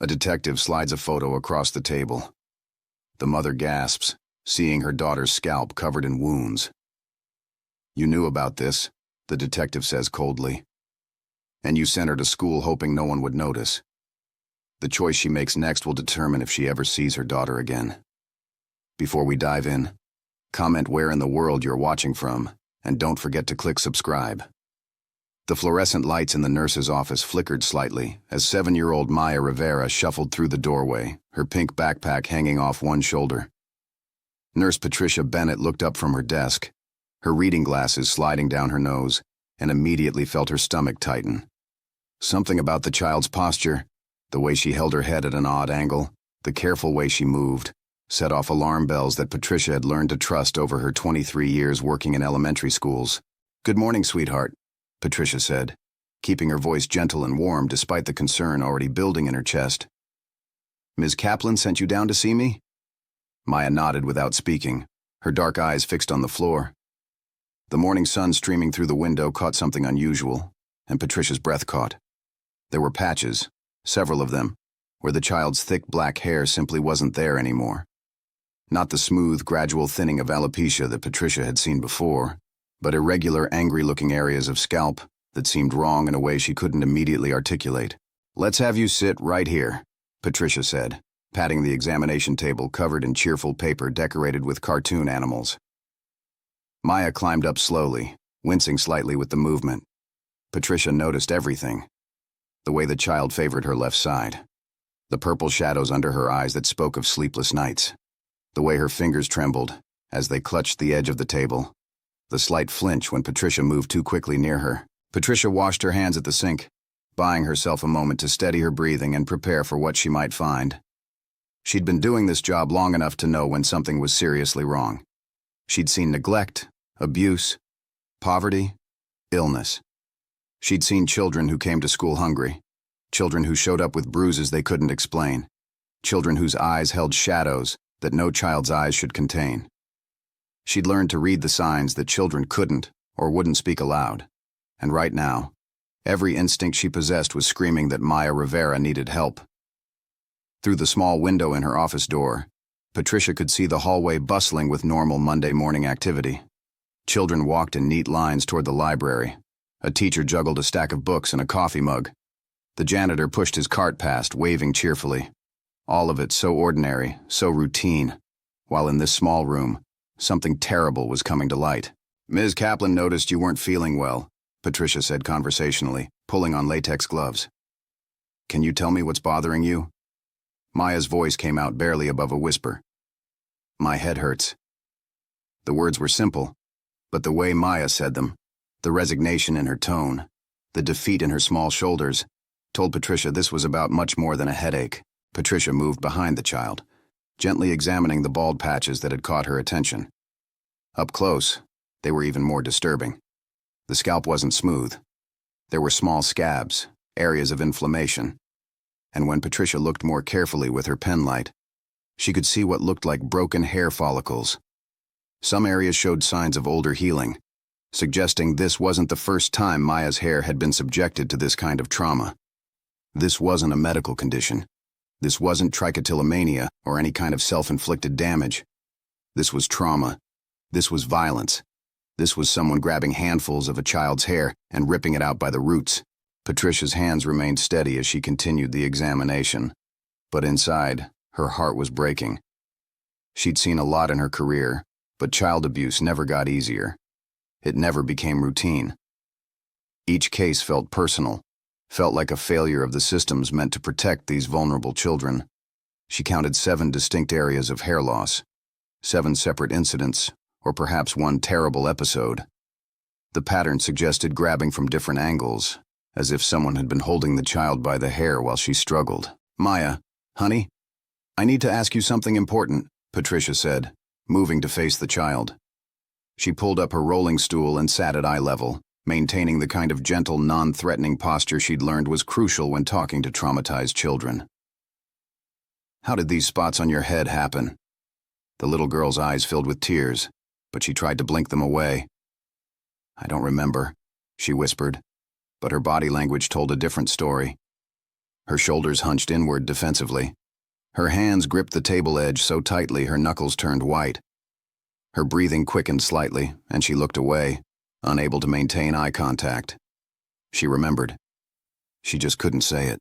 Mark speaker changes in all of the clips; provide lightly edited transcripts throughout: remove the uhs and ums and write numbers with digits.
Speaker 1: A detective slides a photo across the table. The mother gasps, seeing her daughter's scalp covered in wounds. "You knew about this," the detective says coldly. "And you sent her to school hoping no one would notice. The choice she makes next will determine if she ever sees her daughter again." Before we dive in, comment where in the world you're watching from, and don't forget to click subscribe. The fluorescent lights in the nurse's office flickered slightly as 7-year-old Maya Rivera shuffled through the doorway, her pink backpack hanging off one shoulder. Nurse Patricia Bennett looked up from her desk, her reading glasses sliding down her nose, and immediately felt her stomach tighten. Something about the child's posture, the way she held her head at an odd angle, the careful way she moved, set off alarm bells that Patricia had learned to trust over her 23 years working in elementary schools. "Good morning, sweetheart," Patricia said, keeping her voice gentle and warm despite the concern already building in her chest. "Ms. Kaplan sent you down to see me?" Maya nodded without speaking, her dark eyes fixed on the floor. The morning sun streaming through the window caught something unusual, and Patricia's breath caught. There were patches, several of them, where the child's thick black hair simply wasn't there anymore. Not the smooth, gradual thinning of alopecia that Patricia had seen before, but irregular, angry-looking areas of scalp that seemed wrong in a way she couldn't immediately articulate. "Let's have you sit right here," Patricia said, patting the examination table covered in cheerful paper decorated with cartoon animals. Maya climbed up slowly, wincing slightly with the movement. Patricia noticed everything. The way the child favored her left side. The purple shadows under her eyes that spoke of sleepless nights. The way her fingers trembled as they clutched the edge of the table. The slight flinch when Patricia moved too quickly near her. Patricia washed her hands at the sink, buying herself a moment to steady her breathing and prepare for what she might find. She'd been doing this job long enough to know when something was seriously wrong. She'd seen neglect, abuse, poverty, illness. She'd seen children who came to school hungry, children who showed up with bruises they couldn't explain, children whose eyes held shadows that no child's eyes should contain. She'd learned to read the signs that children couldn't or wouldn't speak aloud, and right now, every instinct she possessed was screaming that Maya Rivera needed help. Through the small window in her office door, Patricia could see the hallway bustling with normal Monday morning activity. Children walked in neat lines toward the library. A teacher juggled a stack of books and a coffee mug. The janitor pushed his cart past, waving cheerfully. All of it so ordinary, so routine, while in this small room, something terrible was coming to light. "Ms. Kaplan noticed you weren't feeling well," Patricia said conversationally, pulling on latex gloves. "Can you tell me what's bothering you?" Maya's voice came out barely above a whisper. "My head hurts." The words were simple, but the way Maya said them, the resignation in her tone, the defeat in her small shoulders, told Patricia this was about much more than a headache. Patricia moved behind the child, gently examining the bald patches that had caught her attention. Up close, they were even more disturbing. The scalp wasn't smooth. There were small scabs, areas of inflammation. And when Patricia looked more carefully with her pen light, she could see what looked like broken hair follicles. Some areas showed signs of older healing, suggesting this wasn't the first time Maya's hair had been subjected to this kind of trauma. This wasn't a medical condition. This wasn't trichotillomania or any kind of self-inflicted damage. This was trauma. This was violence. This was someone grabbing handfuls of a child's hair and ripping it out by the roots. Patricia's hands remained steady as she continued the examination, but inside, her heart was breaking. She'd seen a lot in her career, but child abuse never got easier. It never became routine. Each case felt personal, felt like a failure of the systems meant to protect these vulnerable children. She counted 7 distinct areas of hair loss, 7 separate incidents, or perhaps one terrible episode. The pattern suggested grabbing from different angles, as if someone had been holding the child by the hair while she struggled. "Maya, honey, I need to ask you something important," Patricia said, moving to face the child. She pulled up her rolling stool and sat at eye level, maintaining the kind of gentle, non-threatening posture she'd learned was crucial when talking to traumatized children. "How did these spots on your head happen?" The little girl's eyes filled with tears, but she tried to blink them away. "I don't remember," she whispered, but her body language told a different story. her shoulders hunched inward defensively. Her hands gripped the table edge so tightly her knuckles turned white. Her breathing quickened slightly, and she looked away, unable to maintain eye contact. She remembered. She just couldn't say it.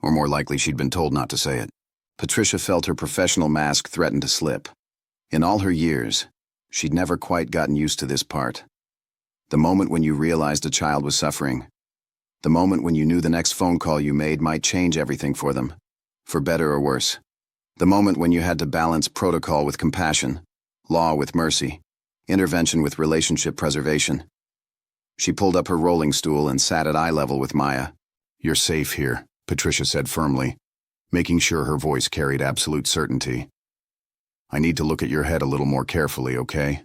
Speaker 1: Or more likely, she'd been told not to say it. Patricia felt her professional mask threaten to slip. In all her years, she'd never quite gotten used to this part. The moment when you realized a child was suffering. The moment when you knew the next phone call you made might change everything for them, for better or worse. The moment when you had to balance protocol with compassion, law with mercy, intervention with relationship preservation. She pulled up her rolling stool and sat at eye level with Maya. "You're safe here," Patricia said firmly, making sure her voice carried absolute certainty. "I need to look at your head a little more carefully, okay?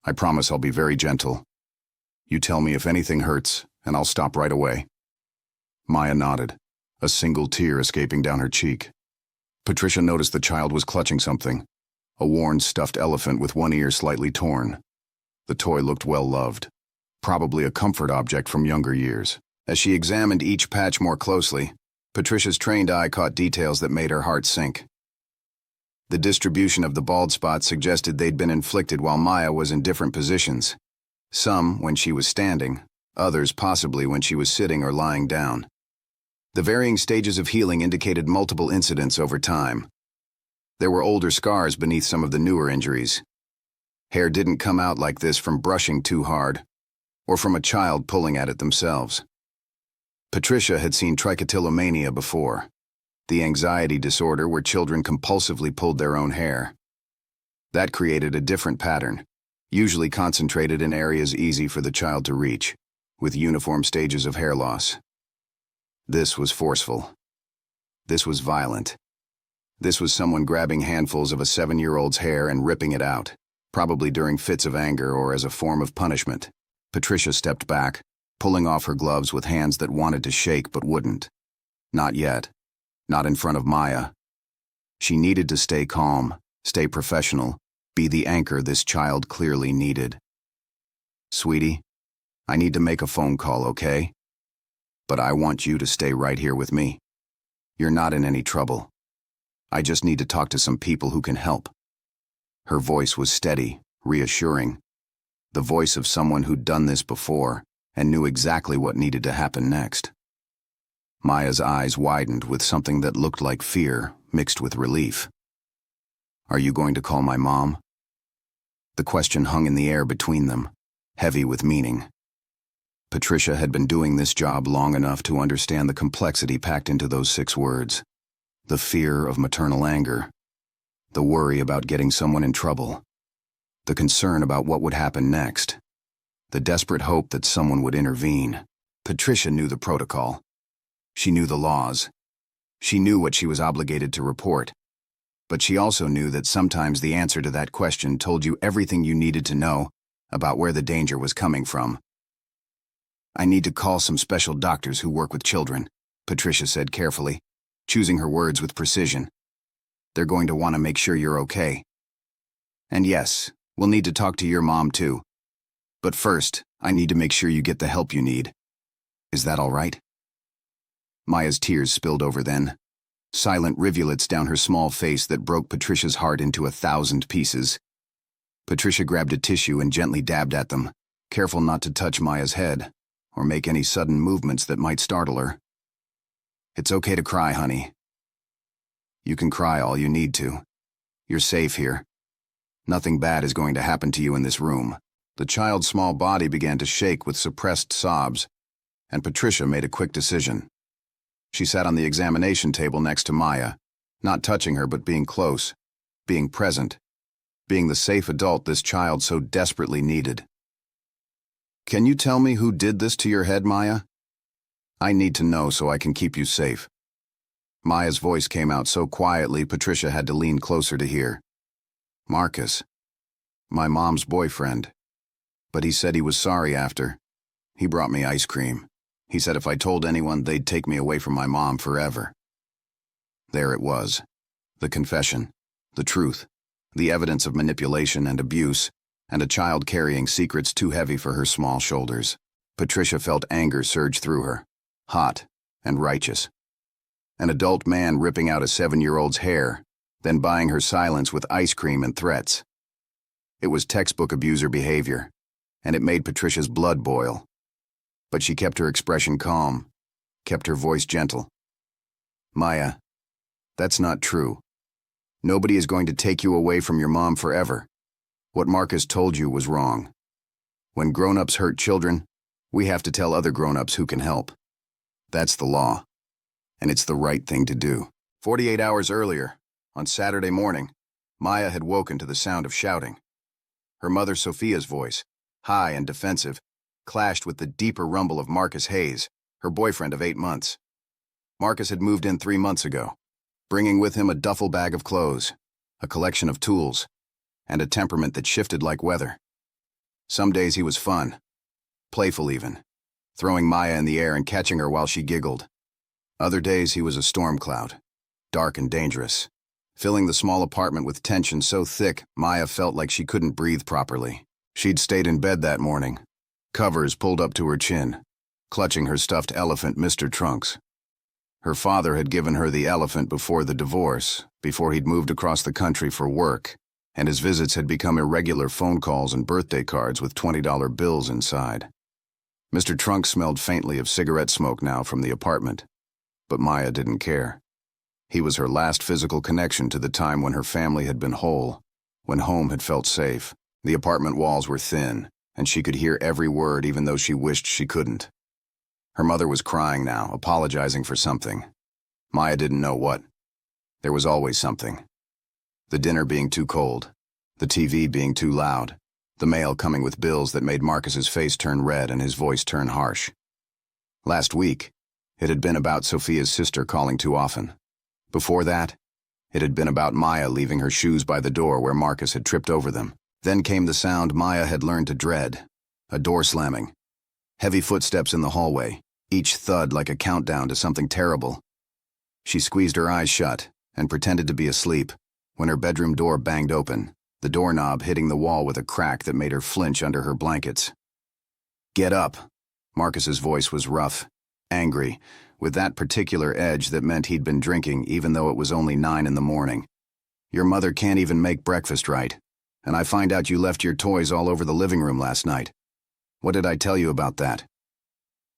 Speaker 1: I promise I'll be very gentle. You tell me if anything hurts, and I'll stop right away." Maya nodded, a single tear escaping down her cheek. Patricia noticed the child was clutching something, a worn stuffed elephant with one ear slightly torn. The toy looked well-loved, probably a comfort object from younger years. As she examined each patch more closely, Patricia's trained eye caught details that made her heart sink. The distribution of the bald spots suggested they'd been inflicted while Maya was in different positions. Some when she was standing, others possibly when she was sitting or lying down. The varying stages of healing indicated multiple incidents over time. There were older scars beneath some of the newer injuries. Hair didn't come out like this from brushing too hard, or from a child pulling at it themselves. Patricia had seen trichotillomania before, the anxiety disorder where children compulsively pulled their own hair. That created a different pattern, usually concentrated in areas easy for the child to reach, with uniform stages of hair loss. This was forceful. This was violent. This was someone grabbing handfuls of a 7-year-old's hair and ripping it out, probably during fits of anger or as a form of punishment. Patricia stepped back, pulling off her gloves with hands that wanted to shake but wouldn't. Not yet. Not in front of Maya. She needed to stay calm, stay professional, be the anchor this child clearly needed. "Sweetie, I need to make a phone call, okay? But I want you to stay right here with me. You're not in any trouble. I just need to talk to some people who can help." Her voice was steady, reassuring. The voice of someone who'd done this before and knew exactly what needed to happen next. Maya's eyes widened with something that looked like fear mixed with relief. "Are you going to call my mom?" The question hung in the air between them, heavy with meaning. Patricia had been doing this job long enough to understand the complexity packed into those 6 words. The fear of maternal anger, the worry about getting someone in trouble, the concern about what would happen next, the desperate hope that someone would intervene. Patricia knew the protocol. She knew the laws. She knew what she was obligated to report. But she also knew that sometimes the answer to that question told you everything you needed to know about where the danger was coming from. "I need to call some special doctors who work with children," Patricia said carefully, choosing her words with precision. "They're going to want to make sure you're okay. And yes, we'll need to talk to your mom too. But first, I need to make sure you get the help you need. Is that all right?" Maya's tears spilled over then, silent rivulets down her small face that broke Patricia's heart into 1,000 pieces. Patricia grabbed a tissue and gently dabbed at them, careful not to touch Maya's head or make any sudden movements that might startle her. "It's okay to cry, honey. You can cry all you need to. You're safe here. Nothing bad is going to happen to you in this room." The child's small body began to shake with suppressed sobs, and Patricia made a quick decision. She sat on the examination table next to Maya, not touching her but being close, being present, being the safe adult this child so desperately needed. "Can you tell me who did this to your head, Maya? I need to know so I can keep you safe." Maya's voice came out so quietly Patricia had to lean closer to hear. "Marcus. My mom's boyfriend. But he said he was sorry after. He brought me ice cream. He said if I told anyone, they'd take me away from my mom forever." There it was. The confession. The truth. The evidence of manipulation and abuse, and a child carrying secrets too heavy for her small shoulders. Patricia felt anger surge through her, hot and righteous. An adult man ripping out a 7-year-old's hair, then buying her silence with ice cream and threats. It was textbook abuser behavior, and it made Patricia's blood boil. But she kept her expression calm, kept her voice gentle. Maya, that's not true. Nobody is going to take you away from your mom forever. What Marcus told you was wrong. When grown-ups hurt children, we have to tell other grown-ups who can help. That's the law, and it's the right thing to do. 48 hours earlier, on Saturday morning, Maya had woken to the sound of shouting. Her mother Sophia's voice, high and defensive, clashed with the deeper rumble of Marcus Hayes, her boyfriend of 8 months. Marcus had moved in 3 months ago, bringing with him a duffel bag of clothes, a collection of tools, and a temperament that shifted like weather. Some days he was fun, playful even, throwing Maya in the air and catching her while she giggled. Other days he was a storm cloud, dark and dangerous, filling the small apartment with tension so thick Maya felt like she couldn't breathe properly. She'd stayed in bed that morning, covers pulled up to her chin, clutching her stuffed elephant, Mr. Trunks. Her father had given her the elephant before the divorce, before he'd moved across the country for work, and his visits had become irregular phone calls and birthday cards with $20 bills inside. Mr. Trunks smelled faintly of cigarette smoke now from the apartment, but Maya didn't care. He was her last physical connection to the time when her family had been whole, when home had felt safe. The apartment walls were thin, and she could hear every word even though she wished she couldn't. Her mother was crying now, apologizing for something. Maya didn't know what. There was always something. The dinner being too cold, the TV being too loud, the mail coming with bills that made Marcus's face turn red and his voice turn harsh. Last week, it had been about Sophia's sister calling too often. Before that, it had been about Maya leaving her shoes by the door where Marcus had tripped over them. Then came the sound Maya had learned to dread, a door slamming. Heavy footsteps in the hallway, each thud like a countdown to something terrible. She squeezed her eyes shut and pretended to be asleep when her bedroom door banged open, the doorknob hitting the wall with a crack that made her flinch under her blankets. "Get up." Marcus's voice was rough, angry, with that particular edge that meant he'd been drinking even though it was only 9 in the morning. "Your mother can't even make breakfast right, and I find out you left your toys all over the living room last night. What did I tell you about that?"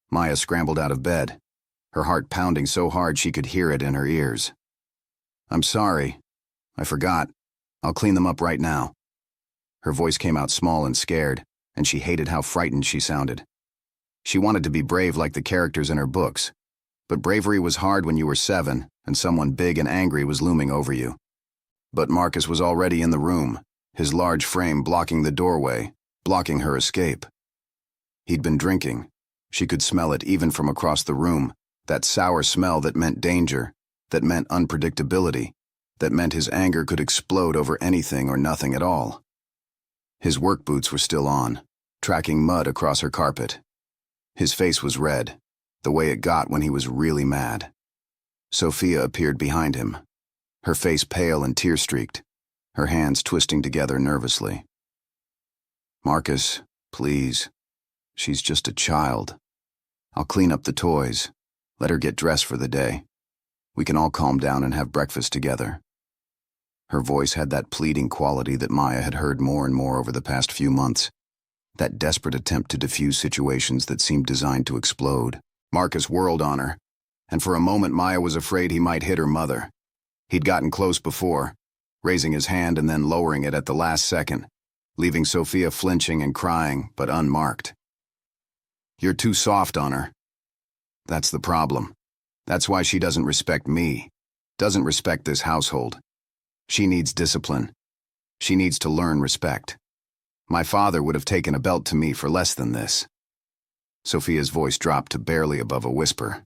Speaker 1: Maya scrambled out of bed, her heart pounding so hard she could hear it in her ears. "I'm sorry. I forgot. I'll clean them up right now." Her voice came out small and scared, and she hated how frightened she sounded. She wanted to be brave like the characters in her books, but bravery was hard when you were 7 and someone big and angry was looming over you. But Marcus was already in the room, his large frame blocking the doorway, blocking her escape. He'd been drinking. She could smell it even from across the room, that sour smell that meant danger, that meant unpredictability, that meant his anger could explode over anything or nothing at all. His work boots were still on, tracking mud across her carpet. His face was red, the way it got when he was really mad. Sophia appeared behind him, her face pale and tear-streaked, her hands twisting together nervously. "Marcus, please. She's just a child. I'll clean up the toys. Let her get dressed for the day. We can all calm down and have breakfast together." Her voice had that pleading quality that Maya had heard more and more over the past few months, that desperate attempt to diffuse situations that seemed designed to explode. Marcus whirled on her, and for a moment Maya was afraid he might hit her mother. He'd gotten close before, raising his hand and then lowering it at the last second, leaving Sophia flinching and crying, but unmarked. "You're too soft on her. That's the problem. That's why she doesn't respect me, doesn't respect this household. She needs discipline. She needs to learn respect. My father would have taken a belt to me for less than this." Sophia's voice dropped to barely above a whisper.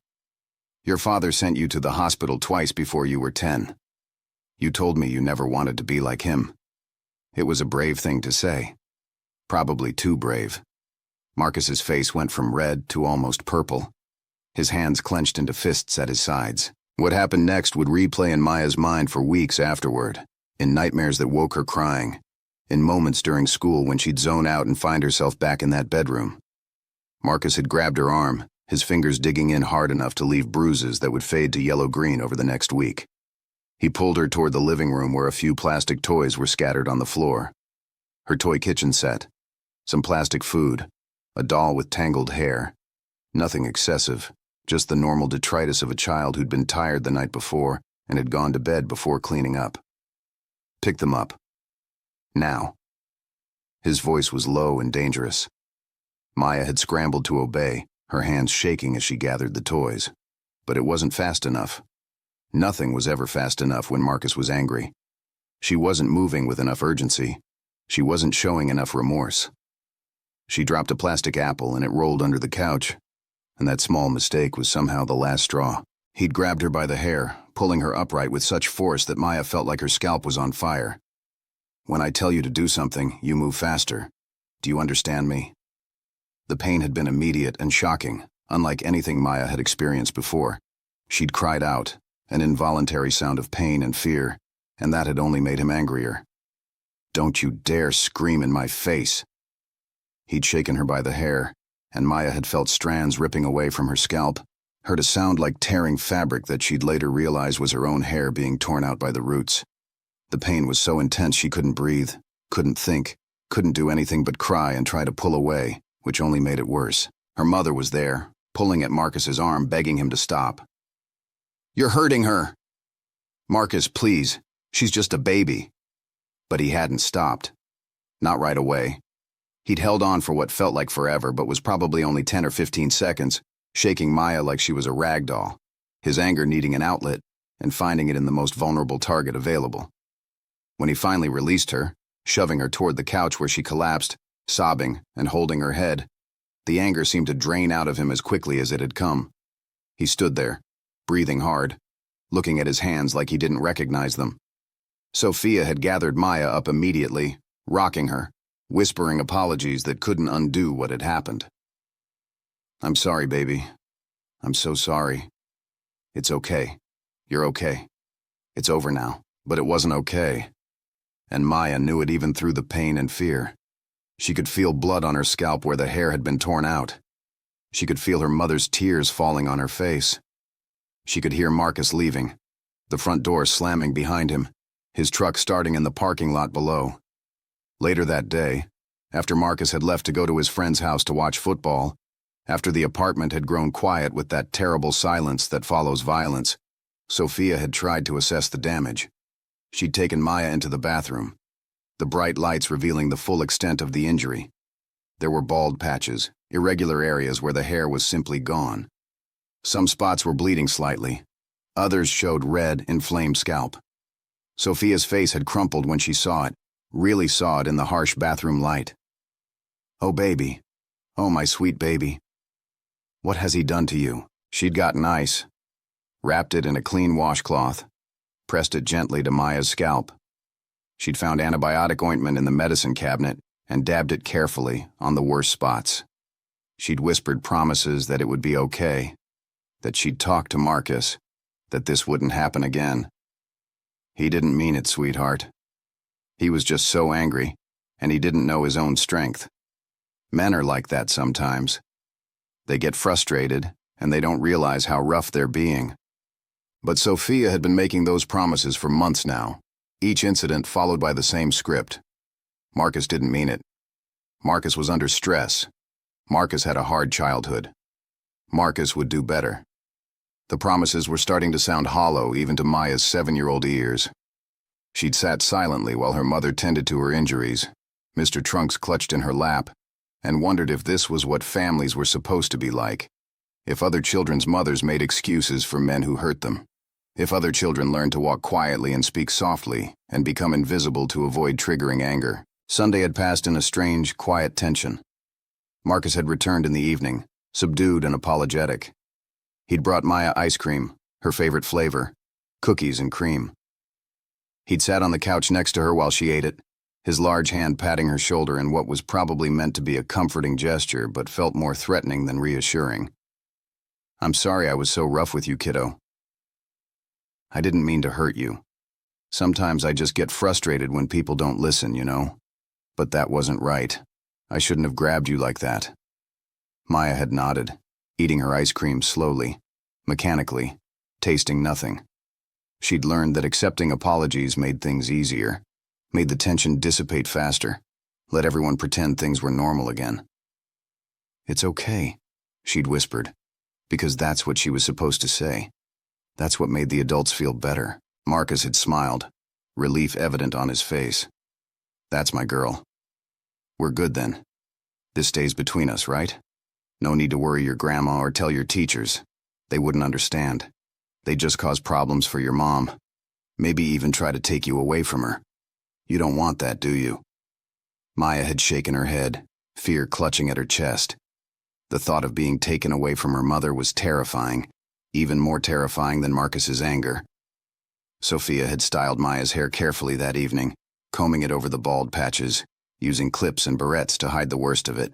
Speaker 1: "Your father sent you to the hospital twice before you were 10. You told me you never wanted to be like him. It was a brave thing to say. Probably too brave." Marcus's face went from red to almost purple, his hands clenched into fists at his sides. What happened next would replay in Maya's mind for weeks afterward, in nightmares that woke her crying, in moments during school when she'd zone out and find herself back in that bedroom. Marcus had grabbed her arm, his fingers digging in hard enough to leave bruises that would fade to yellow-green over the next week. He pulled her toward the living room where a few plastic toys were scattered on the floor. Her toy kitchen set, some plastic food, a doll with tangled hair. Nothing excessive, just the normal detritus of a child who'd been tired the night before and had gone to bed before cleaning up. Pick them up. Now. His voice was low and dangerous. Maya had scrambled to obey, her hands shaking as she gathered the toys. But it wasn't fast enough. Nothing was ever fast enough when Marcus was angry. She wasn't moving with enough urgency. She wasn't showing enough remorse. She dropped a plastic apple and it rolled under the couch, and that small mistake was somehow the last straw. He'd grabbed her by the hair, pulling her upright with such force that Maya felt like her scalp was on fire. When I tell you to do something, you move faster. Do you understand me? The pain had been immediate and shocking, unlike anything Maya had experienced before. She'd cried out, an involuntary sound of pain and fear, and that had only made him angrier. Don't you dare scream in my face. He'd shaken her by the hair, and Maya had felt strands ripping away from her scalp, heard a sound like tearing fabric that she'd later realize was her own hair being torn out by the roots. The pain was so intense she couldn't breathe, couldn't think, couldn't do anything but cry and try to pull away, which only made it worse. Her mother was there, pulling at Marcus's arm, begging him to stop. You're hurting her. Marcus, please. She's just a baby. But he hadn't stopped. Not right away. He'd held on for what felt like forever, but was probably only 10 or 15 seconds, shaking Maya like she was a rag doll, his anger needing an outlet and finding it in the most vulnerable target available. When he finally released her, shoving her toward the couch where she collapsed, sobbing and holding her head, the anger seemed to drain out of him as quickly as it had come. He stood there, breathing hard, looking at his hands like he didn't recognize them. Sophia had gathered Maya up immediately, rocking her, whispering apologies that couldn't undo what had happened. I'm sorry, baby. I'm so sorry. It's okay. You're okay. It's over now. But it wasn't okay. And Maya knew it even through the pain and fear. She could feel blood on her scalp where the hair had been torn out. She could feel her mother's tears falling on her face. She could hear Marcus leaving, the front door slamming behind him, his truck starting in the parking lot below. Later that day, after Marcus had left to go to his friend's house to watch football, after the apartment had grown quiet with that terrible silence that follows violence, Sophia had tried to assess the damage. She'd taken Maya into the bathroom, the bright lights revealing the full extent of the injury. There were bald patches, irregular areas where the hair was simply gone. Some spots were bleeding slightly. Others showed red, inflamed scalp. Sophia's face had crumpled when she saw it, really saw it in the harsh bathroom light. Oh, baby. Oh, my sweet baby. What has he done to you? She'd gotten ice, wrapped it in a clean washcloth, pressed it gently to Maya's scalp. She'd found antibiotic ointment in the medicine cabinet and dabbed it carefully on the worst spots. She'd whispered promises that it would be okay, that she'd talk to Marcus, that this wouldn't happen again. He didn't mean it, sweetheart. He was just so angry, and he didn't know his own strength. Men are like that sometimes. They get frustrated, and they don't realize how rough they're being. But Sophia had been making those promises for months now, each incident followed by the same script. Marcus didn't mean it. Marcus was under stress. Marcus had a hard childhood. Marcus would do better. The promises were starting to sound hollow even to Maya's 7-year-old ears. She'd sat silently while her mother tended to her injuries, Mr. Trunks clutched in her lap, and wondered if this was what families were supposed to be like, if other children's mothers made excuses for men who hurt them, if other children learned to walk quietly and speak softly and become invisible to avoid triggering anger. Sunday had passed in a strange, quiet tension. Marcus had returned in the evening, subdued and apologetic. He'd brought Maya ice cream, her favorite flavor, cookies and cream. He'd sat on the couch next to her while she ate it, his large hand patting her shoulder in what was probably meant to be a comforting gesture but felt more threatening than reassuring. I'm sorry I was so rough with you, kiddo. I didn't mean to hurt you. Sometimes I just get frustrated when people don't listen, you know. But that wasn't right. I shouldn't have grabbed you like that. Maya had nodded. eating her ice cream slowly, mechanically, tasting nothing. She'd learned that accepting apologies made things easier, made the tension dissipate faster, let everyone pretend things were normal again. "It's okay," she'd whispered, because that's what she was supposed to say. That's what made the adults feel better. Marcus had smiled, relief evident on his face. "That's my girl. We're good then. This stays between us, right? No need to worry your grandma or tell your teachers. They wouldn't understand. They'd just cause problems for your mom. Maybe even try to take you away from her. You don't want that, do you?" Maya had shaken her head, fear clutching at her chest. The thought of being taken away from her mother was terrifying, even more terrifying than Marcus's anger. Sophia had styled Maya's hair carefully that evening, combing it over the bald patches, using clips and barrettes to hide the worst of it.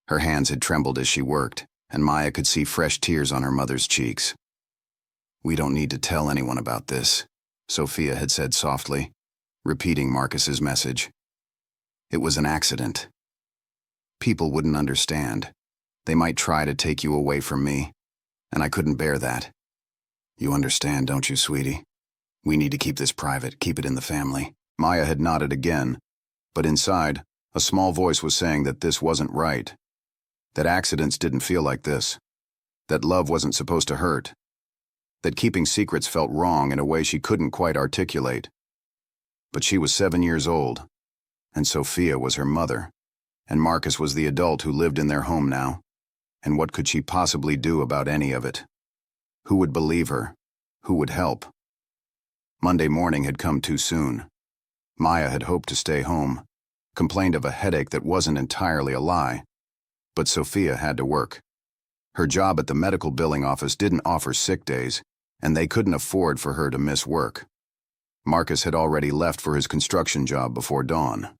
Speaker 1: Her hands had trembled as she worked, and Maya could see fresh tears on her mother's cheeks. "We don't need to tell anyone about this," Sophia had said softly, repeating Marcus's message. "It was an accident. People wouldn't understand. They might try to take you away from me, and I couldn't bear that. You understand, don't you, sweetie? We need to keep this private, keep it in the family." Maya had nodded again, but inside, a small voice was saying that this wasn't right, that accidents didn't feel like this, that love wasn't supposed to hurt, that keeping secrets felt wrong in a way she couldn't quite articulate. But she was 7 years old, and Sophia was her mother, and Marcus was the adult who lived in their home now, and what could she possibly do about any of it? Who would believe her? Who would help? Monday morning had come too soon. Maya had hoped to stay home, complained of a headache that wasn't entirely a lie, but Sophia had to work. Her job at the medical billing office didn't offer sick days, and they couldn't afford for her to miss work. Marcus had already left for his construction job before dawn.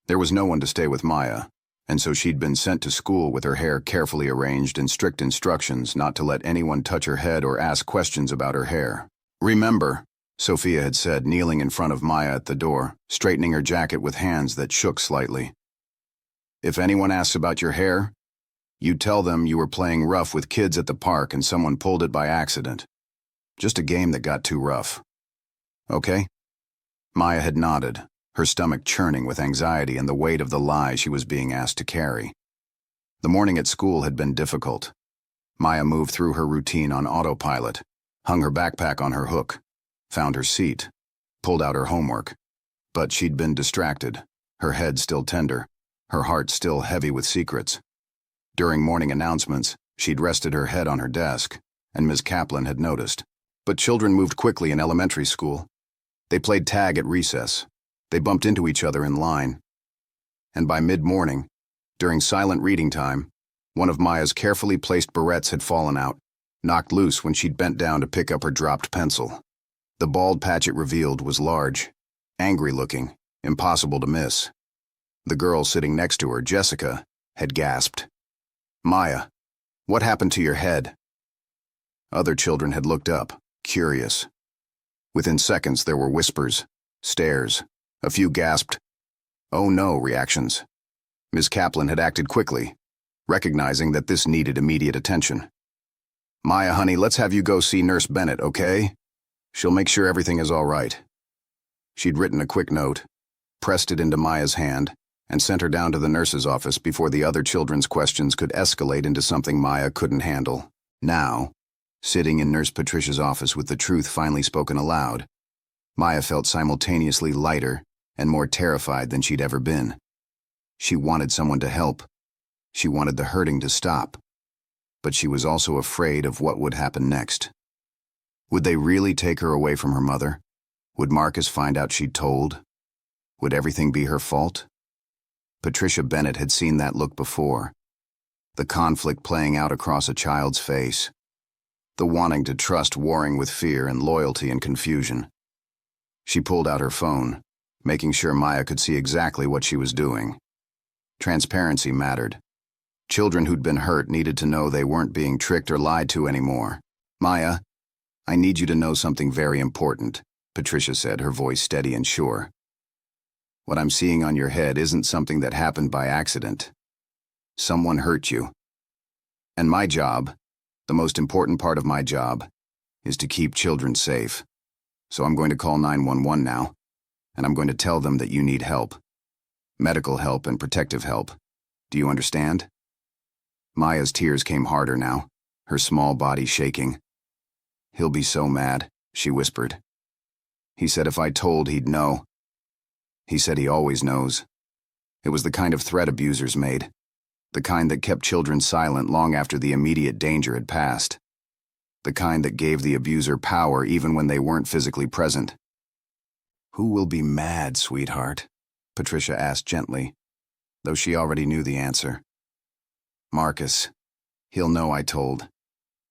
Speaker 1: There was no one to stay with Maya, and so she'd been sent to school with her hair carefully arranged and strict instructions not to let anyone touch her head or ask questions about her hair. "Remember," Sophia had said, kneeling in front of Maya at the door, straightening her jacket with hands that shook slightly. "If anyone asks about your hair, you tell them you were playing rough with kids at the park and someone pulled it by accident. Just a game that got too rough. Okay?" Maya had nodded, her stomach churning with anxiety and the weight of the lie she was being asked to carry. The morning at school had been difficult. Maya moved through her routine on autopilot, hung her backpack on her hook, found her seat, pulled out her homework. But she'd been distracted, her head still tender, her heart still heavy with secrets. During morning announcements, she'd rested her head on her desk, and Ms. Kaplan had noticed. But children moved quickly in elementary school. They played tag at recess. They bumped into each other in line. And by mid-morning, during silent reading time, one of Maya's carefully placed barrettes had fallen out, knocked loose when she'd bent down to pick up her dropped pencil. The bald patch it revealed was large, angry-looking, impossible to miss. The girl sitting next to her, Jessica, had gasped. "Maya, what happened to your head?" Other children had looked up, curious. Within seconds there were whispers, stares, a few gasped, "Oh no" reactions. Ms. Kaplan had acted quickly, recognizing that this needed immediate attention. "Maya, honey, let's have you go see Nurse Bennett, okay? She'll make sure everything is all right." She'd written a quick note, pressed it into Maya's hand, and sent her down to the nurse's office before the other children's questions could escalate into something Maya couldn't handle. Now, sitting in Nurse Patricia's office with the truth finally spoken aloud, Maya felt simultaneously lighter and more terrified than she'd ever been. She wanted someone to help. She wanted the hurting to stop. But she was also afraid of what would happen next. Would they really take her away from her mother? Would Marcus find out she'd told? Would everything be her fault? Patricia Bennett had seen that look before. The conflict playing out across a child's face. The wanting to trust warring with fear and loyalty and confusion. She pulled out her phone, making sure Maya could see exactly what she was doing. Transparency mattered. Children who'd been hurt needed to know they weren't being tricked or lied to anymore. "Maya, I need you to know something very important," Patricia said, her voice steady and sure. "What I'm seeing on your head isn't something that happened by accident. Someone hurt you. And my job, the most important part of my job, is to keep children safe. So I'm going to call 911 now, and I'm going to tell them that you need help. Medical help and protective help. Do you understand? Maya's tears came harder now, her small body shaking. He'll be so mad, she whispered. He said if I told, he'd know. He said he always knows. It was the kind of threat abusers made, the kind that kept children silent long after the immediate danger had passed, the kind that gave the abuser power even when they weren't physically present. Who will be mad, sweetheart? Patricia asked gently, though she already knew the answer. Marcus. He'll know I told,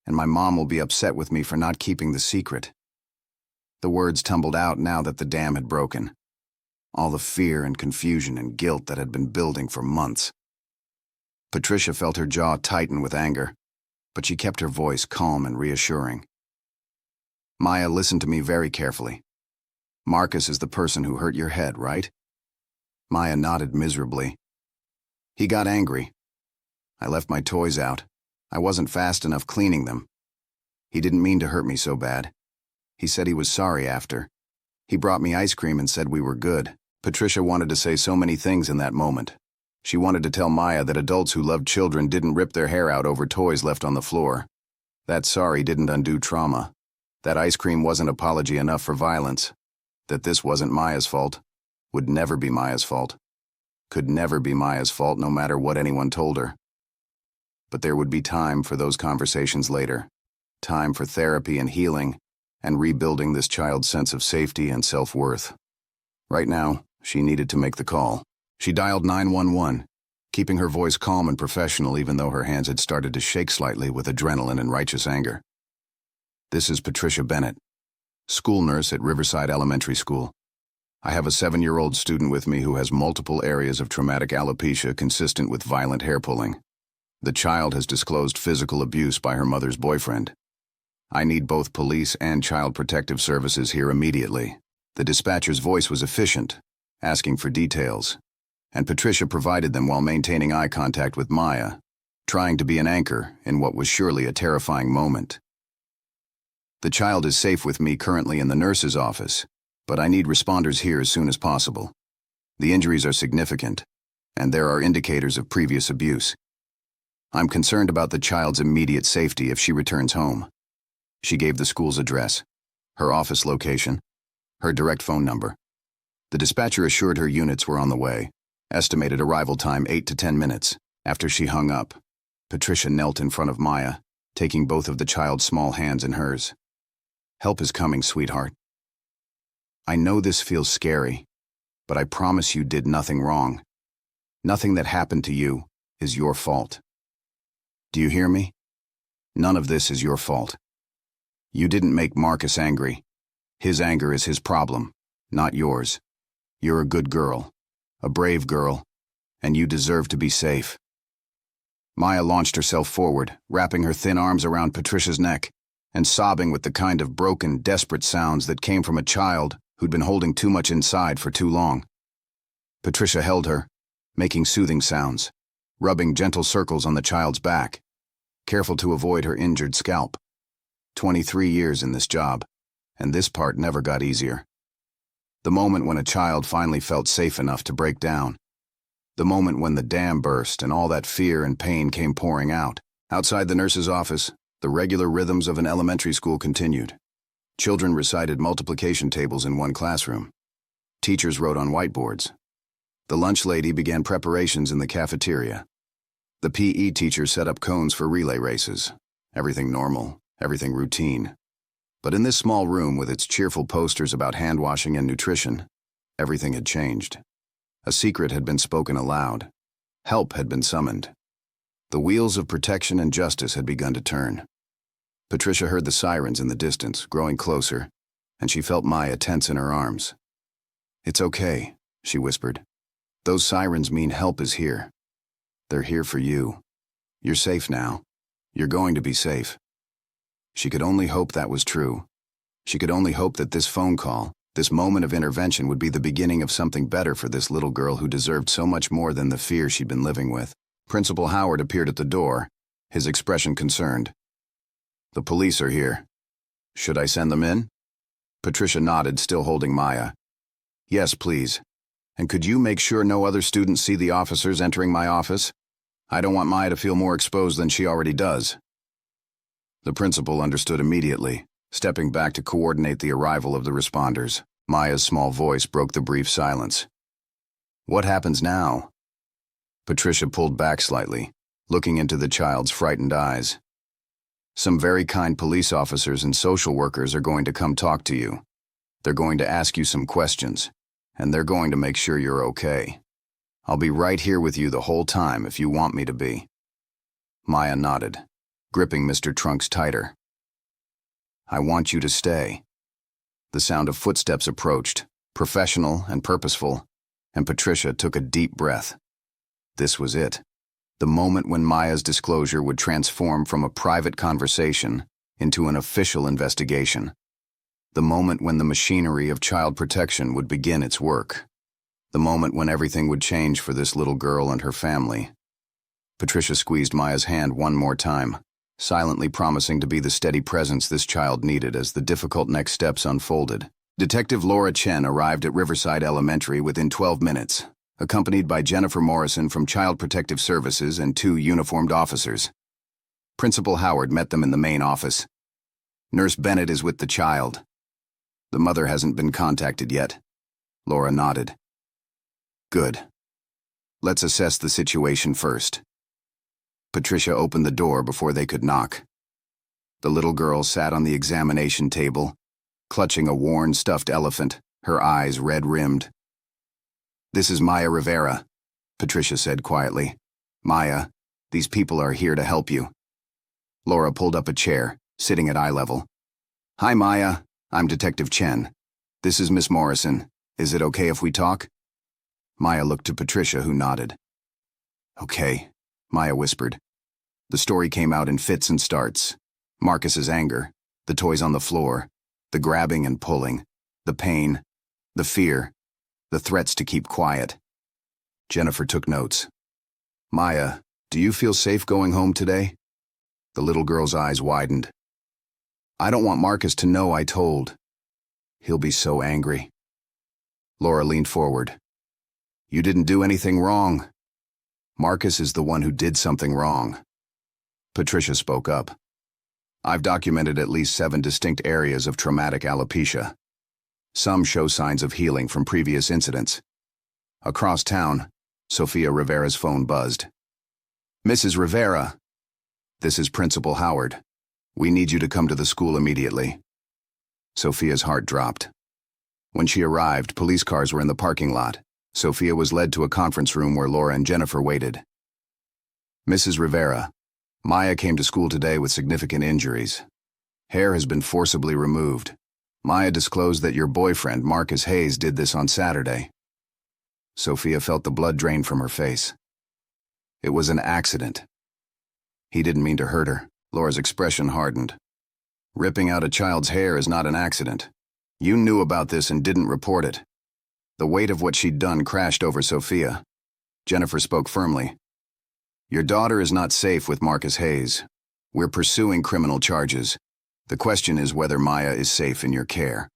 Speaker 1: and my mom will be upset with me for not keeping the secret. The words tumbled out now that the dam had broken. All the fear and confusion and guilt that had been building for months. Patricia felt her jaw tighten with anger, but she kept her voice calm and reassuring. Maya, listen to me very carefully. Marcus is the person who hurt your head, right? Maya nodded miserably. He got angry. I left my toys out. I wasn't fast enough cleaning them. He didn't mean to hurt me so bad. He said he was sorry after. He brought me ice cream and said we were good. Patricia wanted to say so many things in that moment. She wanted to tell Maya that adults who loved children didn't rip their hair out over toys left on the floor. That sorry didn't undo trauma. That ice cream wasn't apology enough for violence. That this wasn't Maya's fault. Would never be Maya's fault. Could never be Maya's fault no matter what anyone told her. But there would be time for those conversations later. Time for therapy and healing, and rebuilding this child's sense of safety and self-worth. Right now, she needed to make the call. She dialed 911, keeping her voice calm and professional even though her hands had started to shake slightly with adrenaline and righteous anger. This is Patricia Bennett, school nurse at Riverside Elementary School. I have a 7-year-old student with me who has multiple areas of traumatic alopecia consistent with violent hair pulling. The child has disclosed physical abuse by her mother's boyfriend. I need both police and child protective services here immediately. The dispatcher's voice was efficient, asking for details, and Patricia provided them while maintaining eye contact with Maya, trying to be an anchor in what was surely a terrifying moment. The child is safe with me currently in the nurse's office, but I need responders here as soon as possible. The injuries are significant, and there are indicators of previous abuse. I'm concerned about the child's immediate safety if she returns home. She gave the school's address, her office location, her direct phone number. The dispatcher assured her units were on the way, estimated arrival time 8 to 10 minutes. After she hung up, Patricia knelt in front of Maya, taking both of the child's small hands in hers. Help is coming, sweetheart. I know this feels scary, but I promise you did nothing wrong. Nothing that happened to you is your fault. Do you hear me? None of this is your fault. You didn't make Marcus angry. His anger is his problem, not yours. You're a good girl, a brave girl, and you deserve to be safe. Maya launched herself forward, wrapping her thin arms around Patricia's neck, and sobbing with the kind of broken, desperate sounds that came from a child who'd been holding too much inside for too long. Patricia held her, making soothing sounds, rubbing gentle circles on the child's back, careful to avoid her injured scalp. 23 years in this job, and this part never got easier. The moment when a child finally felt safe enough to break down. The moment when the dam burst and all that fear and pain came pouring out. Outside the nurse's office, the regular rhythms of an elementary school continued. Children recited multiplication tables in one classroom. Teachers wrote on whiteboards. The lunch lady began preparations in the cafeteria. The PE teacher set up cones for relay races. Everything normal, everything routine. But in this small room with its cheerful posters about hand washing and nutrition, everything had changed. A secret had been spoken aloud. Help had been summoned. The wheels of protection and justice had begun to turn. Patricia heard the sirens in the distance, growing closer, and she felt Maya tense in her arms. It's okay, she whispered. Those sirens mean help is here. They're here for you. You're safe now. You're going to be safe. She could only hope that was true. She could only hope that this phone call, this moment of intervention would be the beginning of something better for this little girl who deserved so much more than the fear she'd been living with. Principal Howard appeared at the door, his expression concerned. "The police are here. Should I send them in?" Patricia nodded, still holding Maya. "Yes, please. And could you make sure no other students see the officers entering my office? I don't want Maya to feel more exposed than she already does." The principal understood immediately, stepping back to coordinate the arrival of the responders. Maya's small voice broke the brief silence. "What happens now?" Patricia pulled back slightly, looking into the child's frightened eyes. "Some very kind police officers and social workers are going to come talk to you. They're going to ask you some questions, and they're going to make sure you're okay. I'll be right here with you the whole time if you want me to be." Maya nodded, gripping Mr. Trunks tighter. "I want you to stay." The sound of footsteps approached, professional and purposeful, and Patricia took a deep breath. This was it. The moment when Maya's disclosure would transform from a private conversation into an official investigation. The moment when the machinery of child protection would begin its work. The moment when everything would change for this little girl and her family. Patricia squeezed Maya's hand one more time, silently promising to be the steady presence this child needed as the difficult next steps unfolded. Detective Laura Chen arrived at Riverside Elementary within 12 minutes, accompanied by Jennifer Morrison from Child Protective Services and 2 uniformed officers. Principal Howard met them in the main office. "Nurse Bennett is with the child. The mother hasn't been contacted yet." Laura nodded. "Good. Let's assess the situation first." Patricia opened the door before they could knock. The little girl sat on the examination table, clutching a worn stuffed elephant, her eyes red-rimmed. "This is Maya Rivera," Patricia said quietly. "Maya, these people are here to help you." Laura pulled up a chair, sitting at eye level. "Hi, Maya. I'm Detective Chen. This is Miss Morrison. Is it okay if we talk?" Maya looked to Patricia, who nodded. "Okay," Maya whispered. The story came out in fits and starts. Marcus's anger, the toys on the floor, the grabbing and pulling, the pain, the fear, the threats to keep quiet. Jennifer took notes. "Maya, do you feel safe going home today?" The little girl's eyes widened. "I don't want Marcus to know I told. He'll be so angry." Laura leaned forward. "You didn't do anything wrong. Marcus is the one who did something wrong." Patricia spoke up. "I've documented at least 7 distinct areas of traumatic alopecia. Some show signs of healing from previous incidents." Across town, Sofia Rivera's phone buzzed. "Mrs. Rivera, this is Principal Howard. We need you to come to the school immediately." Sofia's heart dropped. When she arrived, police cars were in the parking lot. Sofia was led to a conference room where Laura and Jennifer waited. "Mrs. Rivera, Maya came to school today with significant injuries. Hair has been forcibly removed. Maya disclosed that your boyfriend, Marcus Hayes, did this on Saturday." Sofia felt the blood drain from her face. "It was an accident. He didn't mean to hurt her." Laura's expression hardened. "Ripping out a child's hair is not an accident. You knew about this and didn't report it." The weight of what she'd done crashed over Sofia. Jennifer spoke firmly. "Your daughter is not safe with Marcus Hayes. We're pursuing criminal charges. The question is whether Maya is safe in your care."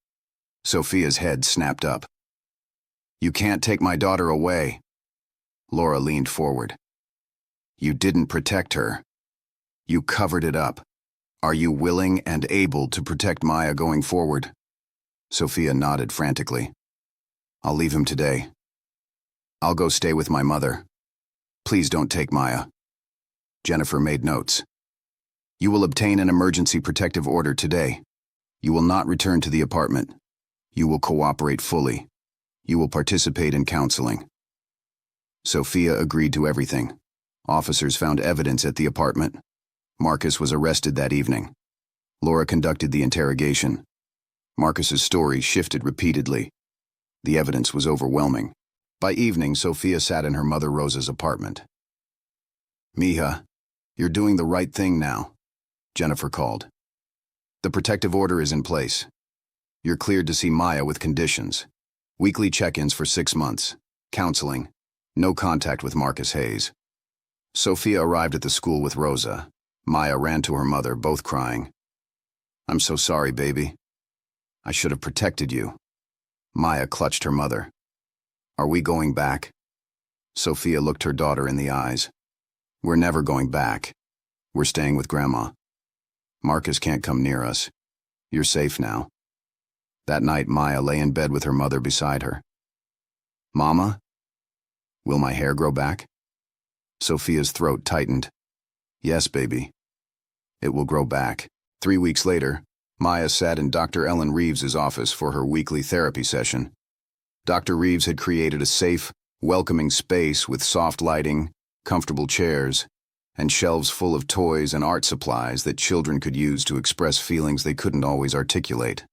Speaker 1: Sofia's head snapped up. "You can't take my daughter away." Laura leaned forward. "You didn't protect her. You covered it up. Are you willing and able to protect Maya going forward?" Sofia nodded frantically. "I'll leave him today. I'll go stay with my mother. Please don't take Maya." Jennifer made notes. "You will obtain an emergency protective order today. You will not return to the apartment. You will cooperate fully. You will participate in counseling." Sofia agreed to everything. Officers found evidence at the apartment. Marcus was arrested that evening. Laura conducted the interrogation. Marcus's story shifted repeatedly. The evidence was overwhelming. By evening, Sofia sat in her mother Rosa's apartment. "Mija, you're doing the right thing now," Jennifer called. "The protective order is in place. You're cleared to see Maya with conditions. Weekly check-ins for 6 months. Counseling. No contact with Marcus Hayes." Sofia arrived at the school with Rosa. Maya ran to her mother, both crying. "I'm so sorry, baby. I should have protected you." Maya clutched her mother. "Are we going back?" Sophia looked her daughter in the eyes. "We're never going back. We're staying with Grandma. Marcus can't come near us. You're safe now." That night, Maya lay in bed with her mother beside her. "Mama, will my hair grow back?" Sophia's throat tightened. "Yes, baby. It will grow back." 3 weeks later, Maya sat in Dr. Ellen Reeves's office for her weekly therapy session. Dr. Reeves had created a safe, welcoming space with soft lighting, comfortable chairs, and shelves full of toys and art supplies that children could use to express feelings they couldn't always articulate.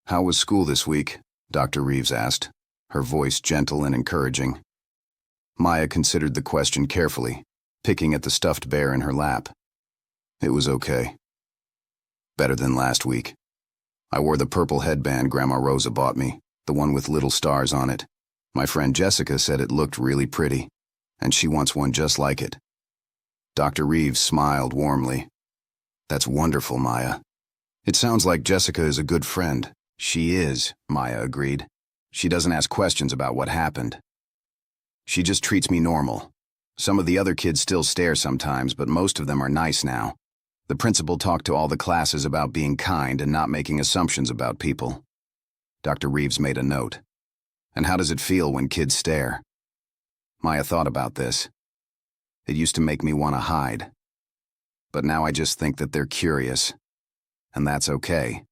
Speaker 1: "How was school this week?" Dr. Reeves asked, her voice gentle and encouraging. Maya considered the question carefully, picking at the stuffed bear in her lap. "It was okay. Better than last week. I wore the purple headband Grandma Rosa bought me, the one with little stars on it. My friend Jessica said it looked really pretty, and she wants one just like it." Dr. Reeves smiled warmly. "That's wonderful, Maya. It sounds like Jessica is a good friend." "She is," Maya agreed. "She doesn't ask questions about what happened. She just treats me normal. Some of the other kids still stare sometimes, but most of them are nice now. The principal talked to all the classes about being kind and not making assumptions about people." Dr. Reeves made a note. "And how does it feel when kids stare?" Maya thought about this. "It used to make me want to hide. But now I just think that they're curious. And that's okay.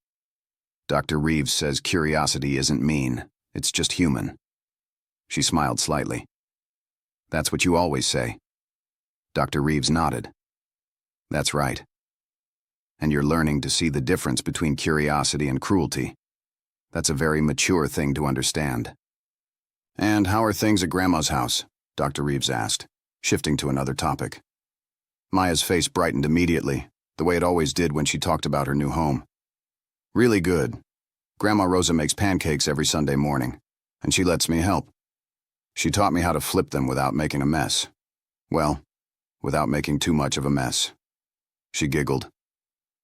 Speaker 1: Dr. Reeves says curiosity isn't mean, it's just human." She smiled slightly. "That's what you always say." Dr. Reeves nodded. "That's right. And you're learning to see the difference between curiosity and cruelty. That's a very mature thing to understand." "And how are things at Grandma's house?" Dr. Reeves asked, shifting to another topic. Maya's face brightened immediately, the way it always did when she talked about her new home. "Really good. Grandma Rosa makes pancakes every Sunday morning, and she lets me help. She taught me how to flip them without making a mess. Well, without making too much of a mess." She giggled.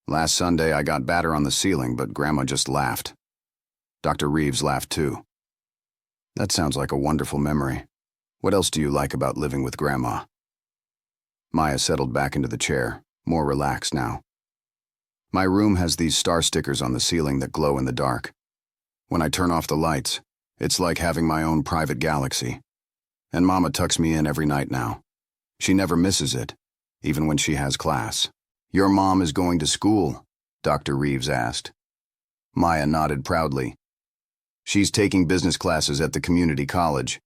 Speaker 1: "Last Sunday I got batter on the ceiling, but Grandma just laughed." Dr. Reeves laughed too. "That sounds like a wonderful memory. What else do you like about living with Grandma?" Maya settled back into the chair, more relaxed now. "My room has these star stickers on the ceiling that glow in the dark. When I turn off the lights, it's like having my own private galaxy. And Mama tucks me in every night now. She never misses it, even when she has class." "Your mom is going to school?" Dr. Reeves asked. Maya nodded proudly. "She's taking business classes at the community college.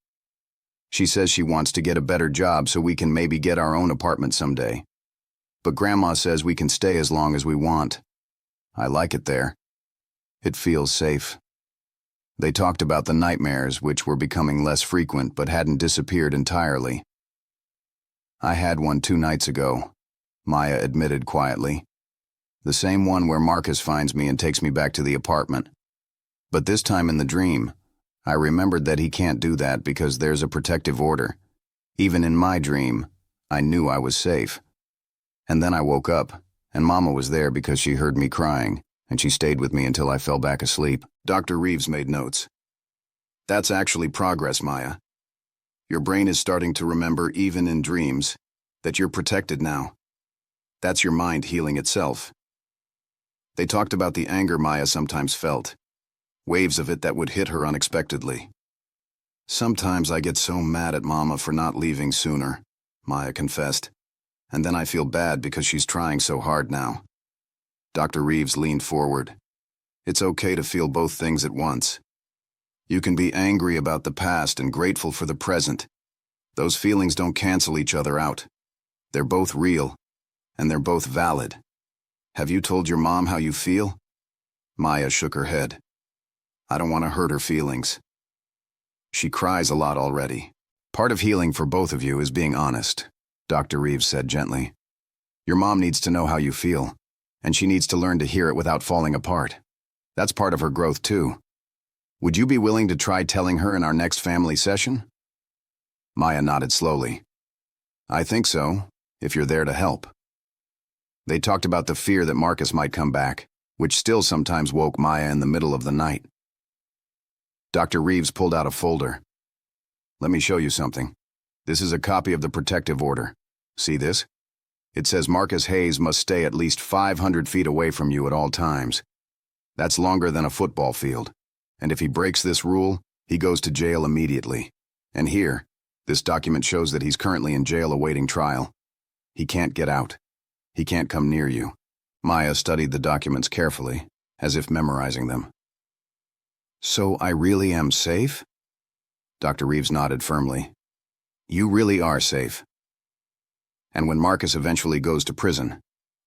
Speaker 1: She says she wants to get a better job so we can maybe get our own apartment someday. But Grandma says we can stay as long as we want. I like it there. It feels safe." They talked about the nightmares, which were becoming less frequent but hadn't disappeared entirely. "I had one 2 nights ago," Maya admitted quietly. "The same one where Marcus finds me and takes me back to the apartment. But this time in the dream, I remembered that he can't do that because there's a protective order. Even in my dream, I knew I was safe. And then I woke up, and Mama was there because she heard me crying, and she stayed with me until I fell back asleep." Dr. Reeves made notes. "That's actually progress, Maya. Your brain is starting to remember, even in dreams, that you're protected now. That's your mind healing itself." They talked about the anger Maya sometimes felt, waves of it that would hit her unexpectedly. "Sometimes I get so mad at Mama for not leaving sooner," Maya confessed. "And then I feel bad because she's trying so hard now." Dr. Reeves leaned forward. "It's okay to feel both things at once. You can be angry about the past and grateful for the present. Those feelings don't cancel each other out. They're both real, and they're both valid. Have you told your mom how you feel?" Maya shook her head. "I don't want to hurt her feelings. She cries a lot already. Part of healing for both of you is being honest," Dr. Reeves said gently. "Your mom needs to know how you feel, and she needs to learn to hear it without falling apart. That's part of her growth too. Would you be willing to try telling her in our next family session?" Maya nodded slowly. "I think so, if you're there to help." They talked about the fear that Marcus might come back, which still sometimes woke Maya in the middle of the night. Dr. Reeves pulled out a folder. Let me show you something. This is a copy of the protective order. See this? It says Marcus Hayes must stay at least 500 feet away from you at all times. That's longer than a football field. And if he breaks this rule, he goes to jail immediately. And here, this document shows that he's currently in jail awaiting trial. He can't get out. He can't come near you. Maya studied the documents carefully, as if memorizing them. So I really am safe? Dr. Reeves nodded firmly. You really are safe. And when Marcus eventually goes to prison,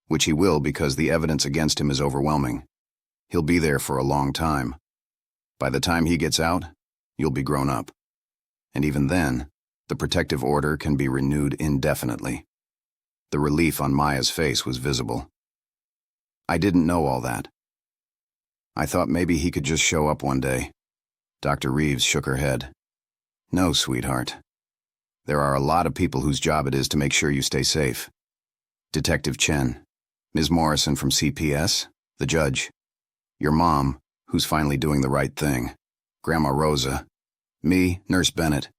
Speaker 1: which he will because the evidence against him is overwhelming, he'll be there for a long time. By the time he gets out, you'll be grown up. And even then, the protective order can be renewed indefinitely. The relief on Maya's face was visible. I didn't know all that. I thought maybe he could just show up one day. Dr. Reeves shook her head. No, sweetheart. There are a lot of people whose job it is to make sure you stay safe. Detective Chen, Ms. Morrison from CPS, the judge, your mom, who's finally doing the right thing, Grandma Rosa, me, Nurse Bennett.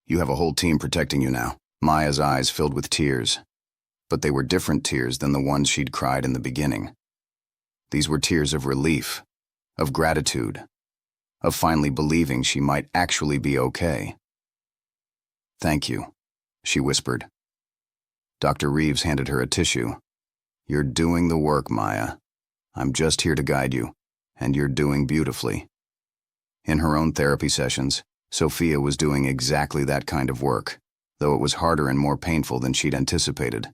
Speaker 1: You have a whole team protecting you now. Maya's eyes filled with tears. But they were different tears than the ones she'd cried in the beginning. These were tears of relief, of gratitude, of finally believing she might actually be okay. Thank you, she whispered. Dr. Reeves handed her a tissue. You're doing the work, Maya. I'm just here to guide you, and you're doing beautifully. In her own therapy sessions, Sophia was doing exactly that kind of work, though it was harder and more painful than she'd anticipated.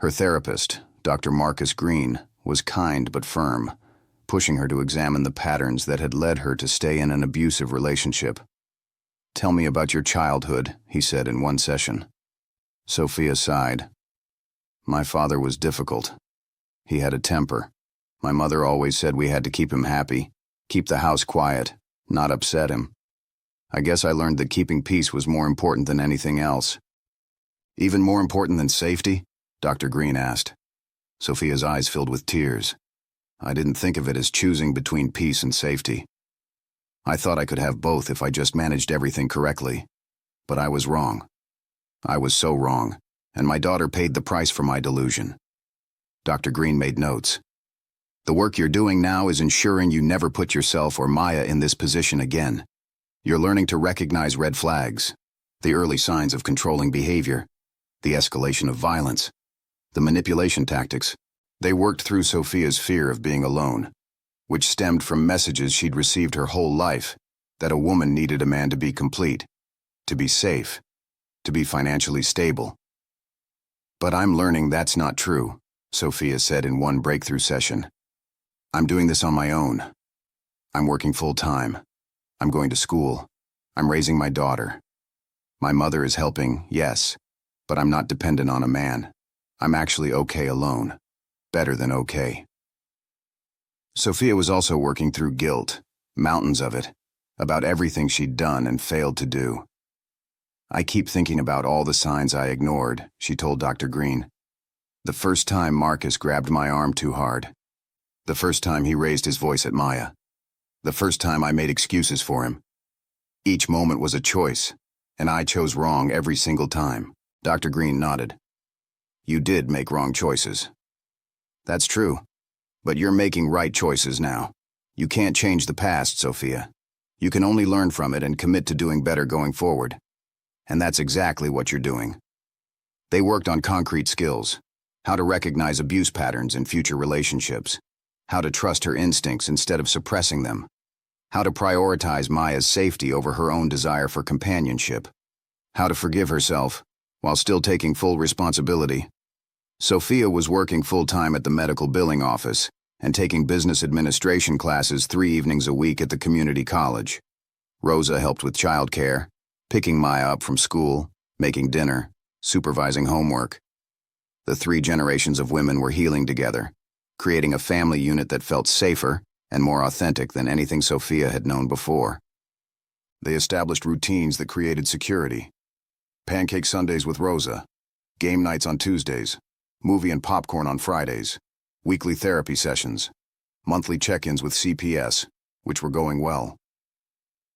Speaker 1: Her therapist, Dr. Marcus Green, was kind but firm, pushing her to examine the patterns that had led her to stay in an abusive relationship. Tell me about your childhood, he said in one session. Sophia sighed. My father was difficult. He had a temper. My mother always said we had to keep him happy, keep the house quiet, not upset him. I guess I learned that keeping peace was more important than anything else. Even more important than safety? Dr. Green asked. Sophia's eyes filled with tears. I didn't think of it as choosing between peace and safety. I thought I could have both if I just managed everything correctly. But I was wrong. I was so wrong, and my daughter paid the price for my delusion. Dr. Green made notes. The work you're doing now is ensuring you never put yourself or Maya in this position again. You're learning to recognize red flags, the early signs of controlling behavior, the escalation of violence, the manipulation tactics. They worked through Sophia's fear of being alone, which stemmed from messages she'd received her whole life, that a woman needed a man to be complete, to be safe, to be financially stable. But I'm learning that's not true, Sophia said in one breakthrough session. I'm doing this on my own. I'm working full-time. I'm going to school. I'm raising my daughter. My mother is helping, yes, but I'm not dependent on a man. I'm actually okay alone. Better than okay. Sophia was also working through guilt, mountains of it, about everything she'd done and failed to do. I keep thinking about all the signs I ignored, she told Dr. Green. The first time Marcus grabbed my arm too hard. The first time he raised his voice at Maya. The first time I made excuses for him. Each moment was a choice, and I chose wrong every single time. Dr. Green nodded. You did make wrong choices. That's true. But you're making right choices now. You can't change the past, Sophia. You can only learn from it and commit to doing better going forward. And that's exactly what you're doing. They worked on concrete skills, how to recognize abuse patterns in future relationships, how to trust her instincts instead of suppressing them, how to prioritize Maya's safety over her own desire for companionship, how to forgive herself while still taking full responsibility. Sophia was working full-time at the medical billing office and taking business administration classes 3 evenings a week at the community college. Rosa helped with childcare, picking Maya up from school, making dinner, supervising homework. The 3 generations of women were healing together, creating a family unit that felt safer and more authentic than anything Sophia had known before. They established routines that created security. Pancake Sundays with Rosa, game nights on Tuesdays, movie and popcorn on Fridays, weekly therapy sessions, monthly check-ins with CPS, which were going well.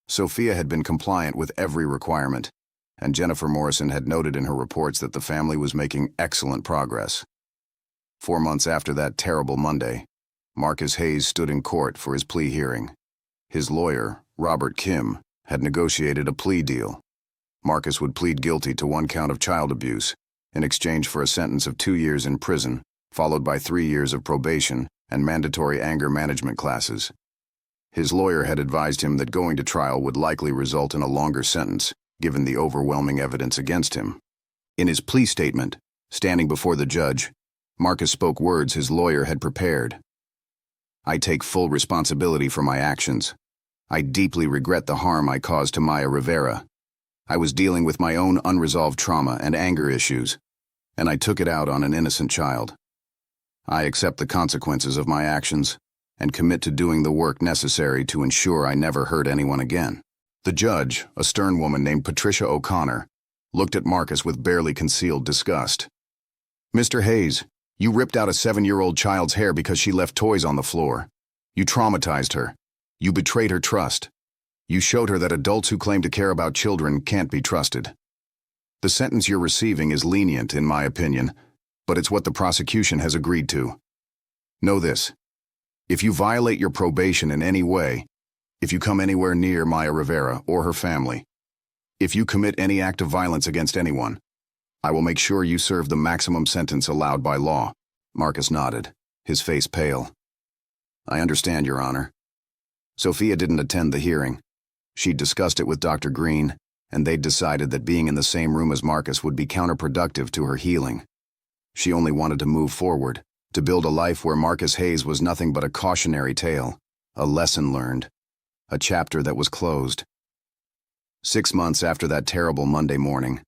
Speaker 1: Sophia had been compliant with every requirement, and Jennifer Morrison had noted in her reports that the family was making excellent progress. 4 months after that terrible Monday, Marcus Hayes stood in court for his plea hearing. His lawyer, Robert Kim, had negotiated a plea deal. Marcus would plead guilty to 1 count of child abuse in exchange for a sentence of 2 years in prison, followed by 3 years of probation and mandatory anger management classes. His lawyer had advised him that going to trial would likely result in a longer sentence, given the overwhelming evidence against him. In his plea statement, standing before the judge, Marcus spoke words his lawyer had prepared. "I take full responsibility for my actions. I deeply regret the harm I caused to Maya Rivera. I was dealing with my own unresolved trauma and anger issues, and I took it out on an innocent child. I accept the consequences of my actions and commit to doing the work necessary to ensure I never hurt anyone again." The judge, a stern woman named Patricia O'Connor, looked at Marcus with barely concealed disgust. "Mr. Hayes, you ripped out a 7-year-old child's hair because she left toys on the floor. You traumatized her. You betrayed her trust. You showed her that adults who claim to care about children can't be trusted. The sentence you're receiving is lenient, in my opinion, but it's what the prosecution has agreed to. Know this: if you violate your probation in any way, if you come anywhere near Maya Rivera or her family, if you commit any act of violence against anyone, I will make sure you serve the maximum sentence allowed by law." Marcus nodded, his face pale. "I understand, Your Honor." Sophia didn't attend the hearing. She'd discussed it with Dr. Green, and they'd decided that being in the same room as Marcus would be counterproductive to her healing. She only wanted to move forward, to build a life where Marcus Hayes was nothing but a cautionary tale, a lesson learned, a chapter that was closed. 6 months after that terrible Monday morning,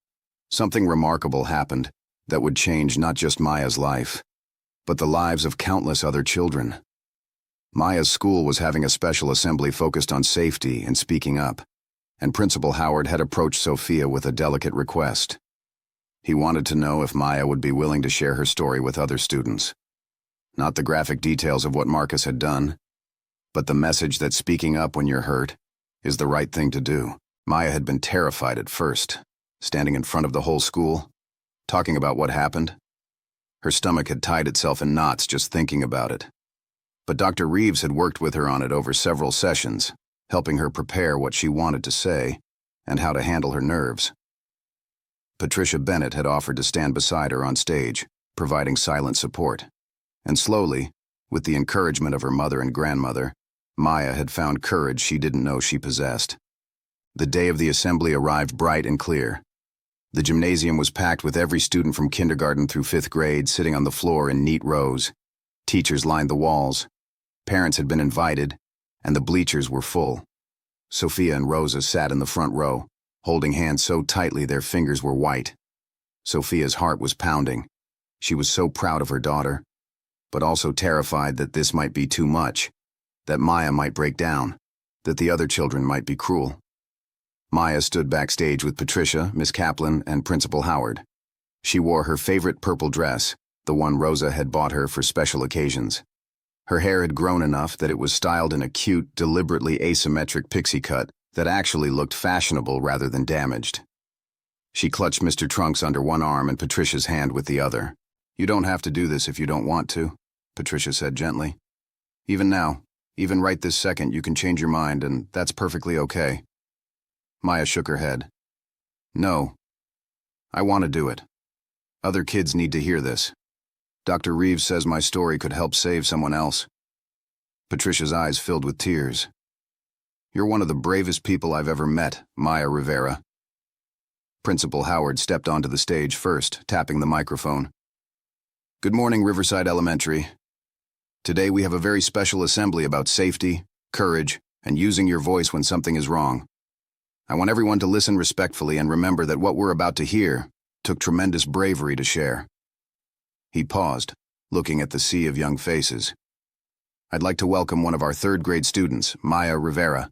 Speaker 1: something remarkable happened that would change not just Maya's life, but the lives of countless other children. Maya's school was having a special assembly focused on safety and speaking up, and Principal Howard had approached Sophia with a delicate request. He wanted to know if Maya would be willing to share her story with other students. Not the graphic details of what Marcus had done, but the message that speaking up when you're hurt is the right thing to do. Maya had been terrified at first, standing in front of the whole school, talking about what happened. Her stomach had tied itself in knots just thinking about it. But Dr. Reeves had worked with her on it over several sessions, helping her prepare what she wanted to say and how to handle her nerves. Patricia Bennett had offered to stand beside her on stage, providing silent support. And slowly, with the encouragement of her mother and grandmother, Maya had found courage she didn't know she possessed. The day of the assembly arrived bright and clear. The gymnasium was packed with every student from kindergarten through 5th grade sitting on the floor in neat rows. Teachers lined the walls. Parents had been invited, and the bleachers were full. Sophia and Rosa sat in the front row, holding hands so tightly their fingers were white. Sophia's heart was pounding. She was so proud of her daughter, but also terrified that this might be too much, that Maya might break down, that the other children might be cruel. Maya stood backstage with Patricia, Miss Kaplan, and Principal Howard. She wore her favorite purple dress, the one Rosa had bought her for special occasions. Her hair had grown enough that it was styled in a cute, deliberately asymmetric pixie cut that actually looked fashionable rather than damaged. She clutched Mr. Trunks under one arm and Patricia's hand with the other. "You don't have to do this if you don't want to," Patricia said gently. "Even now, even right this second, you can change your mind, and that's perfectly okay." Maya shook her head. "No. I want to do it. Other kids need to hear this. Dr. Reeves says my story could help save someone else." Patricia's eyes filled with tears. "You're one of the bravest people I've ever met, Maya Rivera." Principal Howard stepped onto the stage first, tapping the microphone. "Good morning, Riverside Elementary. Today we have a very special assembly about safety, courage, and using your voice when something is wrong. I want everyone to listen respectfully and remember that what we're about to hear took tremendous bravery to share." He paused, looking at the sea of young faces. "I'd like to welcome one of our 3rd grade students, Maya Rivera,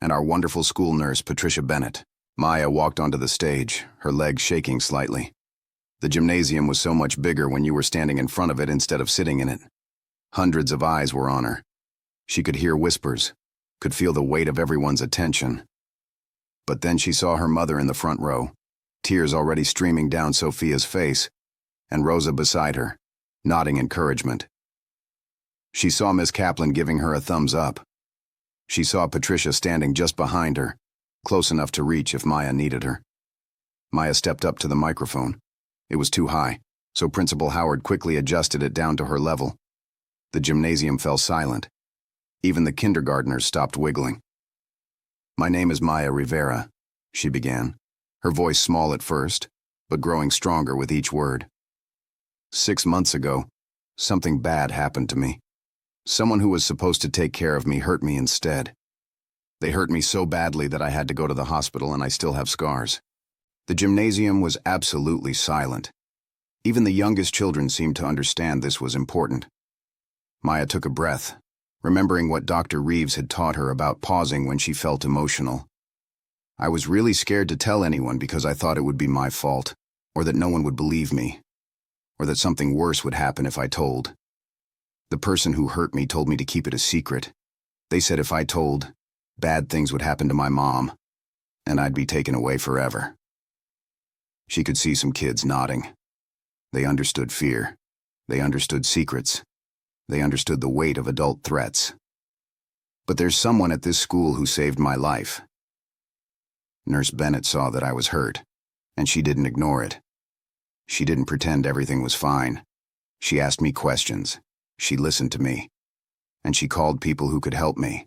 Speaker 1: and our wonderful school nurse, Patricia Bennett." Maya walked onto the stage, her legs shaking slightly. The gymnasium was so much bigger when you were standing in front of it instead of sitting in it. Hundreds of eyes were on her. She could hear whispers, could feel the weight of everyone's attention. But then she saw her mother in the front row, tears already streaming down Sophia's face, and Rosa beside her, nodding encouragement. She saw Miss Kaplan giving her a thumbs up. She saw Patricia standing just behind her, close enough to reach if Maya needed her. Maya stepped up to the microphone. It was too high, so Principal Howard quickly adjusted it down to her level. The gymnasium fell silent. Even the kindergartners stopped wiggling. "My name is Maya Rivera," she began, her voice small at first, but growing stronger with each word. 6 months ago, something bad happened to me. Someone who was supposed to take care of me hurt me instead. They hurt me so badly that I had to go to the hospital, and I still have scars. The gymnasium was absolutely silent. Even the youngest children seemed to understand this was important. Maya took a breath, remembering what Dr. Reeves had taught her about pausing when she felt emotional. "I was really scared to tell anyone because I thought it would be my fault, or that no one would believe me, or that something worse would happen if I told. The person who hurt me told me to keep it a secret. They said if I told, bad things would happen to my mom, and I'd be taken away forever." She could see some kids nodding. They understood fear. They understood secrets. They understood the weight of adult threats. "But there's someone at this school who saved my life." Nurse Bennett saw that I was hurt, and she didn't ignore it. She didn't pretend everything was fine. She asked me questions. She listened to me. And she called people who could help me.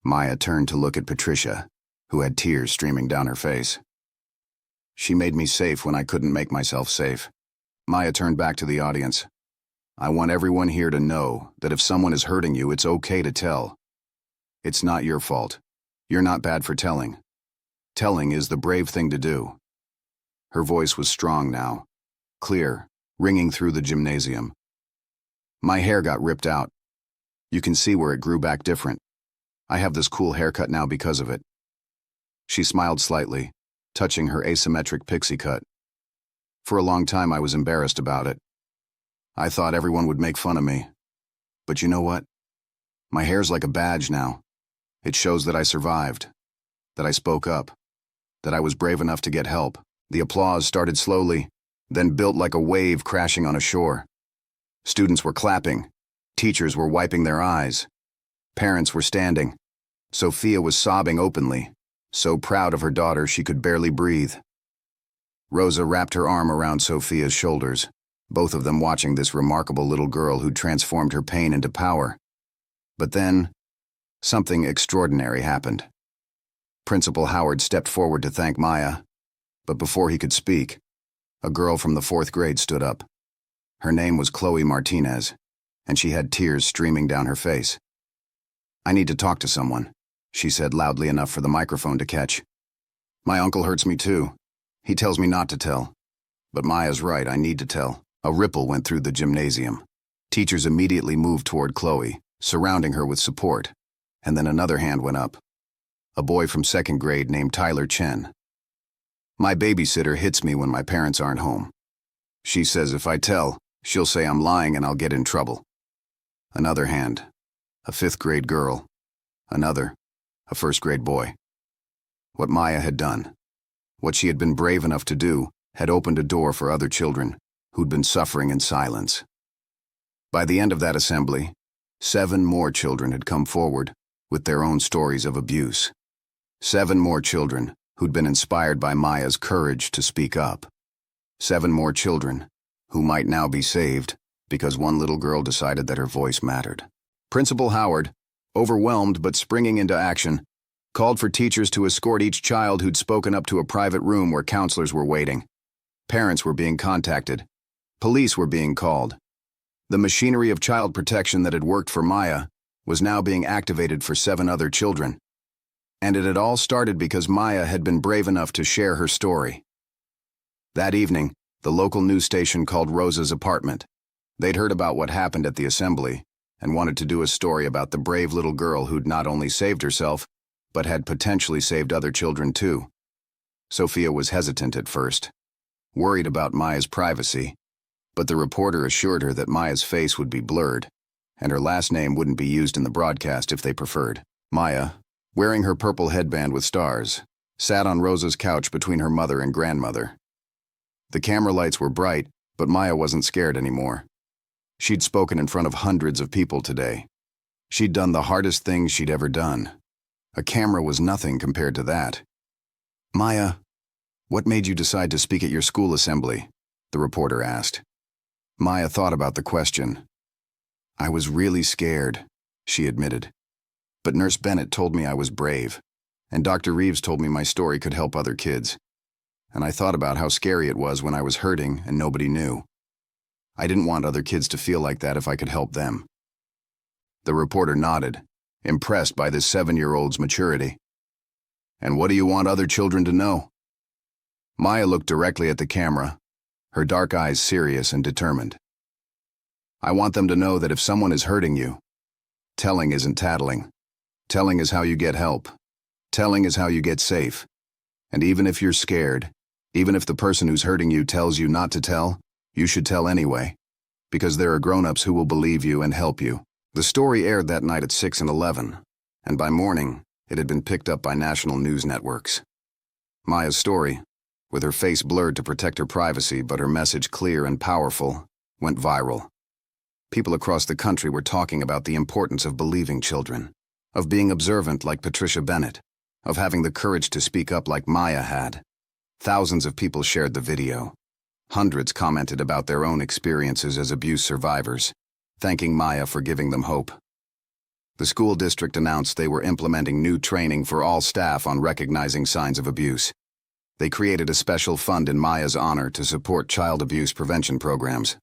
Speaker 1: Maya turned to look at Patricia, who had tears streaming down her face. "She made me safe when I couldn't make myself safe." Maya turned back to the audience. "I want everyone here to know that if someone is hurting you, it's okay to tell. It's not your fault. You're not bad for telling. Telling is the brave thing to do." Her voice was strong now, clear, ringing through the gymnasium. "My hair got ripped out. You can see where it grew back different. I have this cool haircut now because of it." She smiled slightly, touching her asymmetric pixie cut. "For a long time I was embarrassed about it. I thought everyone would make fun of me. But you know what? My hair's like a badge now. It shows that I survived, that I spoke up, that I was brave enough to get help." The applause started slowly, then built like a wave crashing on a shore. Students were clapping. Teachers were wiping their eyes. Parents were standing. Sophia was sobbing openly, so proud of her daughter she could barely breathe. Rosa wrapped her arm around Sophia's shoulders, both of them watching this remarkable little girl who'd transformed her pain into power. But then, something extraordinary happened. Principal Howard stepped forward to thank Maya, but before he could speak, a girl from the 4th grade stood up. Her name was Chloe Martinez, and she had tears streaming down her face. "I need to talk to someone," she said loudly enough for the microphone to catch. "My uncle hurts me too. He tells me not to tell. But Maya's right, I need to tell." A ripple went through the gymnasium. Teachers immediately moved toward Chloe, surrounding her with support, and then another hand went up. A boy from 2nd grade named Tyler Chen. "My babysitter hits me when my parents aren't home. She says if I tell, she'll say I'm lying and I'll get in trouble." Another hand. A 5th grade girl. Another. A 1st grade boy. What Maya had done, what she had been brave enough to do, had opened a door for other children who'd been suffering in silence. By the end of that assembly, 7 more children had come forward with their own stories of abuse. 7 more children who'd been inspired by Maya's courage to speak up. 7 more children who might now be saved because one little girl decided that her voice mattered. Principal Howard, overwhelmed but springing into action, called for teachers to escort each child who'd spoken up to a private room where counselors were waiting. Parents were being contacted. Police were being called. The machinery of child protection that had worked for Maya was now being activated for 7 other children. And it had all started because Maya had been brave enough to share her story. That evening, the local news station called Rosa's apartment. They'd heard about what happened at the assembly and wanted to do a story about the brave little girl who'd not only saved herself, but had potentially saved other children too. Sophia was hesitant at first. worried about Maya's privacy, but the reporter assured her that Maya's face would be blurred, and her last name wouldn't be used in the broadcast if they preferred. Maya, wearing her purple headband with stars, sat on Rosa's couch between her mother and grandmother. The camera lights were bright, but Maya wasn't scared anymore. She'd spoken in front of hundreds of people today. She'd done the hardest thing she'd ever done. A camera was nothing compared to that. "Maya, what made you decide to speak at your school assembly?" the reporter asked. Maya thought about the question. "I was really scared," she admitted. "But Nurse Bennett told me I was brave, and Dr. Reeves told me my story could help other kids. And I thought about how scary it was when I was hurting and nobody knew. I didn't want other kids to feel like that if I could help them." The reporter nodded, impressed by this 7-year-old's maturity. "And what do you want other children to know?" Maya looked directly at the camera, her dark eyes serious and determined. "I want them to know that if someone is hurting you, telling isn't tattling. Telling is how you get help. Telling is how you get safe. And even if you're scared, even if the person who's hurting you tells you not to tell, you should tell anyway, because there are grown-ups who will believe you and help you." The story aired that night at 6 and 11, and by morning, it had been picked up by national news networks. Maya's story, with her face blurred to protect her privacy but her message clear and powerful, went viral. People across the country were talking about the importance of believing children, of being observant like Patricia Bennett, of having the courage to speak up like Maya had. Thousands of people shared the video. Hundreds commented about their own experiences as abuse survivors, thanking Maya for giving them hope. The school district announced they were implementing new training for all staff on recognizing signs of abuse. They created a special fund in Maya's honor to support child abuse prevention programs.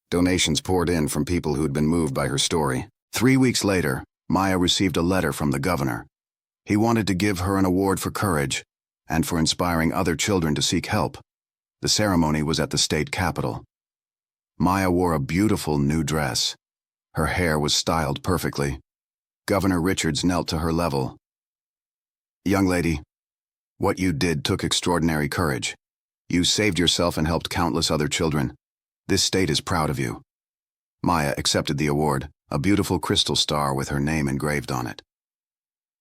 Speaker 1: Donations poured in from people who had been moved by her story. 3 weeks later, Maya received a letter from the governor. He wanted to give her an award for courage and for inspiring other children to seek help. The ceremony was at the state capitol. Maya wore a beautiful new dress. Her hair was styled perfectly. Governor Richards knelt to her level. "Young lady, what you did took extraordinary courage. You saved yourself and helped countless other children. This state is proud of you." Maya accepted the award, a beautiful crystal star with her name engraved on it.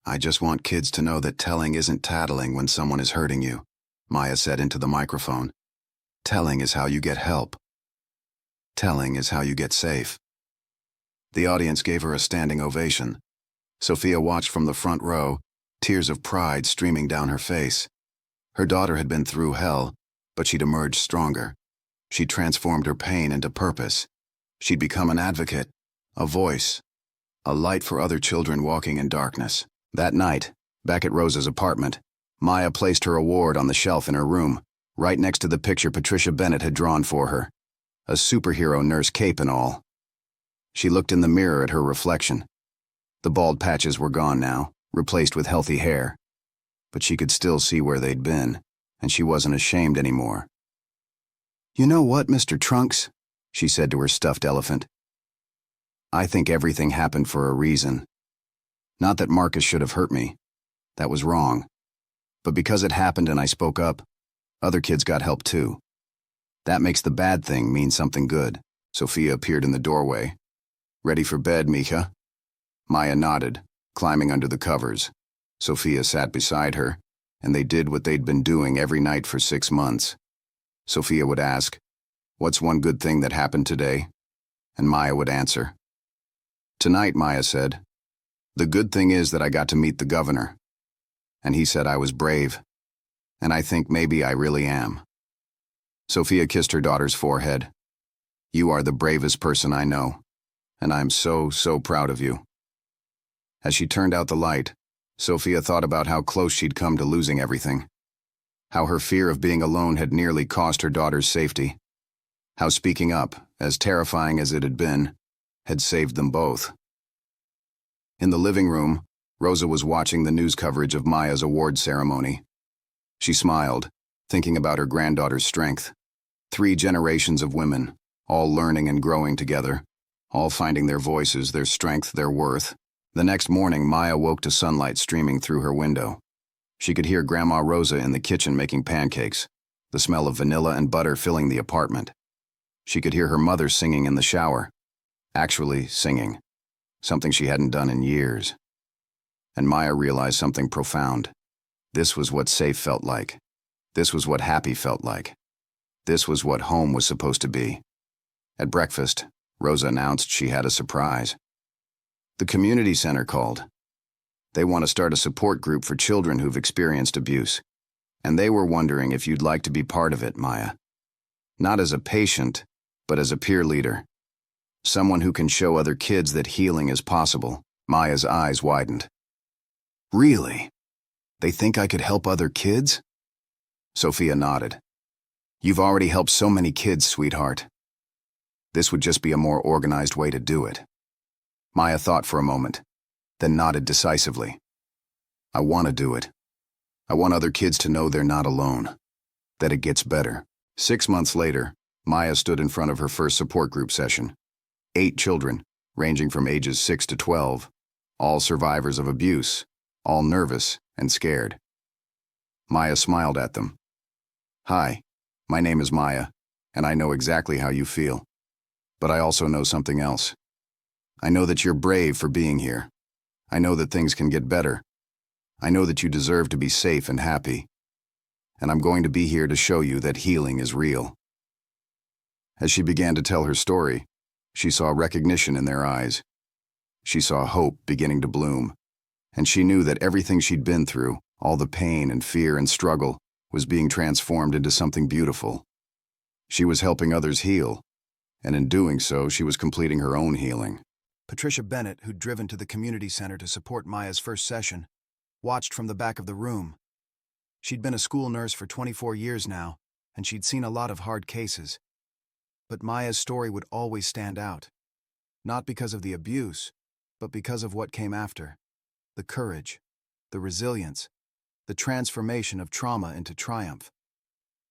Speaker 1: "I just want kids to know that telling isn't tattling when someone is hurting you," Maya said into the microphone. "Telling is how you get help. Telling is how you get safe." The audience gave her a standing ovation. Sophia watched from the front row, tears of pride streaming down her face. Her daughter had been through hell, but she'd emerged stronger. She'd transformed her pain into purpose. She'd become an advocate, a voice, a light for other children walking in darkness. That night, back at Rosa's apartment, Maya placed her award on the shelf in her room, right next to the picture Patricia Bennett had drawn for her. A superhero nurse cape and all. She looked in the mirror at her reflection. The bald patches were gone now, replaced with healthy hair. But she could still see where they'd been, and she wasn't ashamed anymore. "You know what, Mr. Trunks?" she said to her stuffed elephant. "I think everything happened for a reason. Not that Marcus should have hurt me. That was wrong. But because it happened and I spoke up, other kids got help too. That makes the bad thing mean something good." Sophia appeared in the doorway. "Ready for bed, Mija?" Maya nodded, climbing under the covers. Sophia sat beside her, and they did what they'd been doing every night for 6 months. Sophia would ask, "What's one good thing that happened today?" And Maya would answer. "Tonight," Maya said, "the good thing is that I got to meet the governor. And he said I was brave. And I think maybe I really am." Sophia kissed her daughter's forehead. "You are the bravest person I know, and I'm so, so proud of you." As she turned out the light, Sophia thought about how close she'd come to losing everything. How her fear of being alone had nearly cost her daughter's safety. How speaking up, as terrifying as it had been, had saved them both. In the living room, Rosa was watching the news coverage of Maya's award ceremony. She smiled, thinking about her granddaughter's strength. 3 generations of women, all learning and growing together, all finding their voices, their strength, their worth. The next morning, Maya woke to sunlight streaming through her window. She could hear Grandma Rosa in the kitchen making pancakes. the smell of vanilla and butter filling the apartment. She could hear her mother singing in the shower. Actually singing, something she hadn't done in years. And Maya realized something profound. This was what safe felt like. This was what happy felt like. This was what home was supposed to be. At breakfast, Rosa announced she had a surprise. The community center called. They want to start a support group for children who've experienced abuse. And they were wondering if you'd like to be part of it, Maya. Not as a patient, but as a peer leader. Someone who can show other kids that healing is possible. Maya's eyes widened. Really? They think I could help other kids? Sophia nodded. You've already helped so many kids, sweetheart. This would just be a more organized way to do it. Maya thought for a moment, then nodded decisively. I want to do it. I want other kids to know they're not alone, that it gets better. 6 months later, Maya stood in front of her first support group session. 8 children, ranging from ages 6 to 12, all survivors of abuse, all nervous and scared. Maya smiled at them. Hi, my name is Maya, and I know exactly how you feel. But I also know something else. I know that you're brave for being here. I know that things can get better. I know that you deserve to be safe and happy. And I'm going to be here to show you that healing is real. As she began to tell her story, she saw recognition in their eyes. She saw hope beginning to bloom. And she knew that everything she'd been through, all the pain and fear and struggle, was being transformed into something beautiful. She was helping others heal, and in doing so, she was completing her own healing. Patricia Bennett, who'd driven to the community center to support Maya's first session, watched from the back of the room. She'd been a school nurse for 24 years now, and she'd seen a lot of hard cases. But Maya's story would always stand out. Not because of the abuse, but because of what came after. The courage, the resilience, the transformation of trauma into triumph.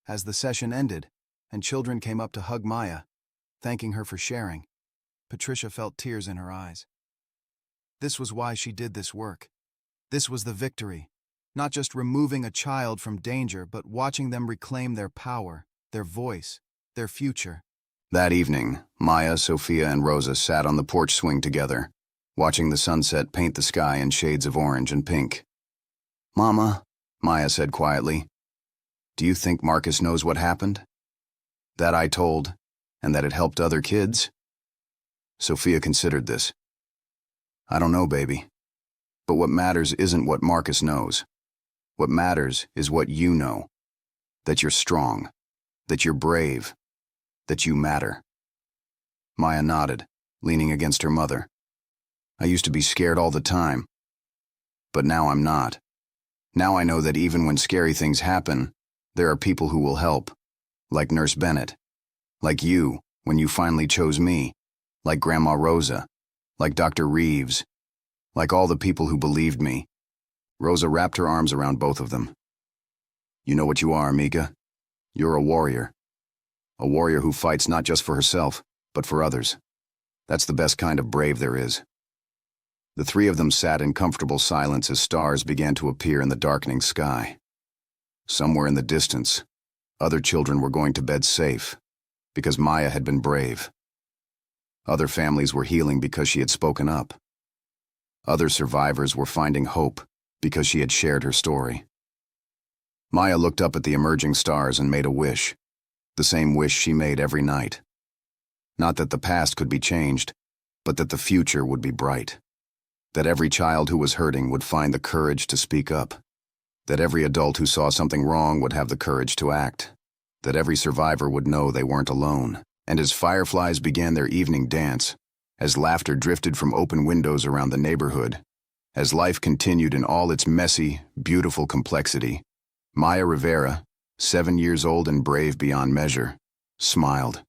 Speaker 1: As the session ended, and children came up to hug Maya, thanking her for sharing, Patricia felt tears in her eyes. This was why she did this work. This was the victory. Not just removing a child from danger, but watching them reclaim their power, their voice, their future. That evening, Maya, Sophia, and Rosa sat on the porch swing together, watching the sunset paint the sky in shades of orange and pink. Mama, Maya said quietly, do you think Marcus knows what happened? That I told, and that it helped other kids? Sophia considered this. I don't know, baby. But what matters isn't what Marcus knows. What matters is what you know. That you're strong. That you're brave. That you matter. Maya nodded, leaning against her mother. I used to be scared all the time. But now I'm not. Now I know that even when scary things happen, there are people who will help. Like Nurse Bennett. Like you, when you finally chose me. Like Grandma Rosa. Like Dr. Reeves. Like all the people who believed me. Rosa wrapped her arms around both of them. You know what you are, Mika. You're a warrior. A warrior who fights not just for herself, but for others. That's the best kind of brave there is. The three of them sat in comfortable silence as stars began to appear in the darkening sky. Somewhere in the distance, other children were going to bed safe, because Maya had been brave. Other families were healing because she had spoken up. Other survivors were finding hope because she had shared her story. Maya looked up at the emerging stars and made a wish, the same wish she made every night. Not that the past could be changed, but that the future would be bright. That every child who was hurting would find the courage to speak up. That every adult who saw something wrong would have the courage to act. That every survivor would know they weren't alone. And as fireflies began their evening dance, as laughter drifted from open windows around the neighborhood, as life continued in all its messy, beautiful complexity, Maya Rivera, 7 years old and brave beyond measure, smiled.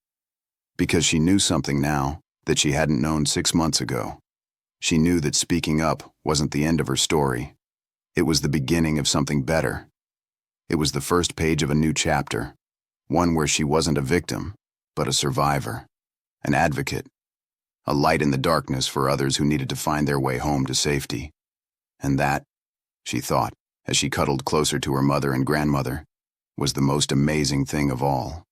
Speaker 1: Because she knew something now that she hadn't known 6 months ago. She knew that speaking up wasn't the end of her story. It was the beginning of something better. It was the first page of a new chapter, one where she wasn't a victim, but a survivor, an advocate, a light in the darkness for others who needed to find their way home to safety. And that, she thought, as she cuddled closer to her mother and grandmother, was the most amazing thing of all.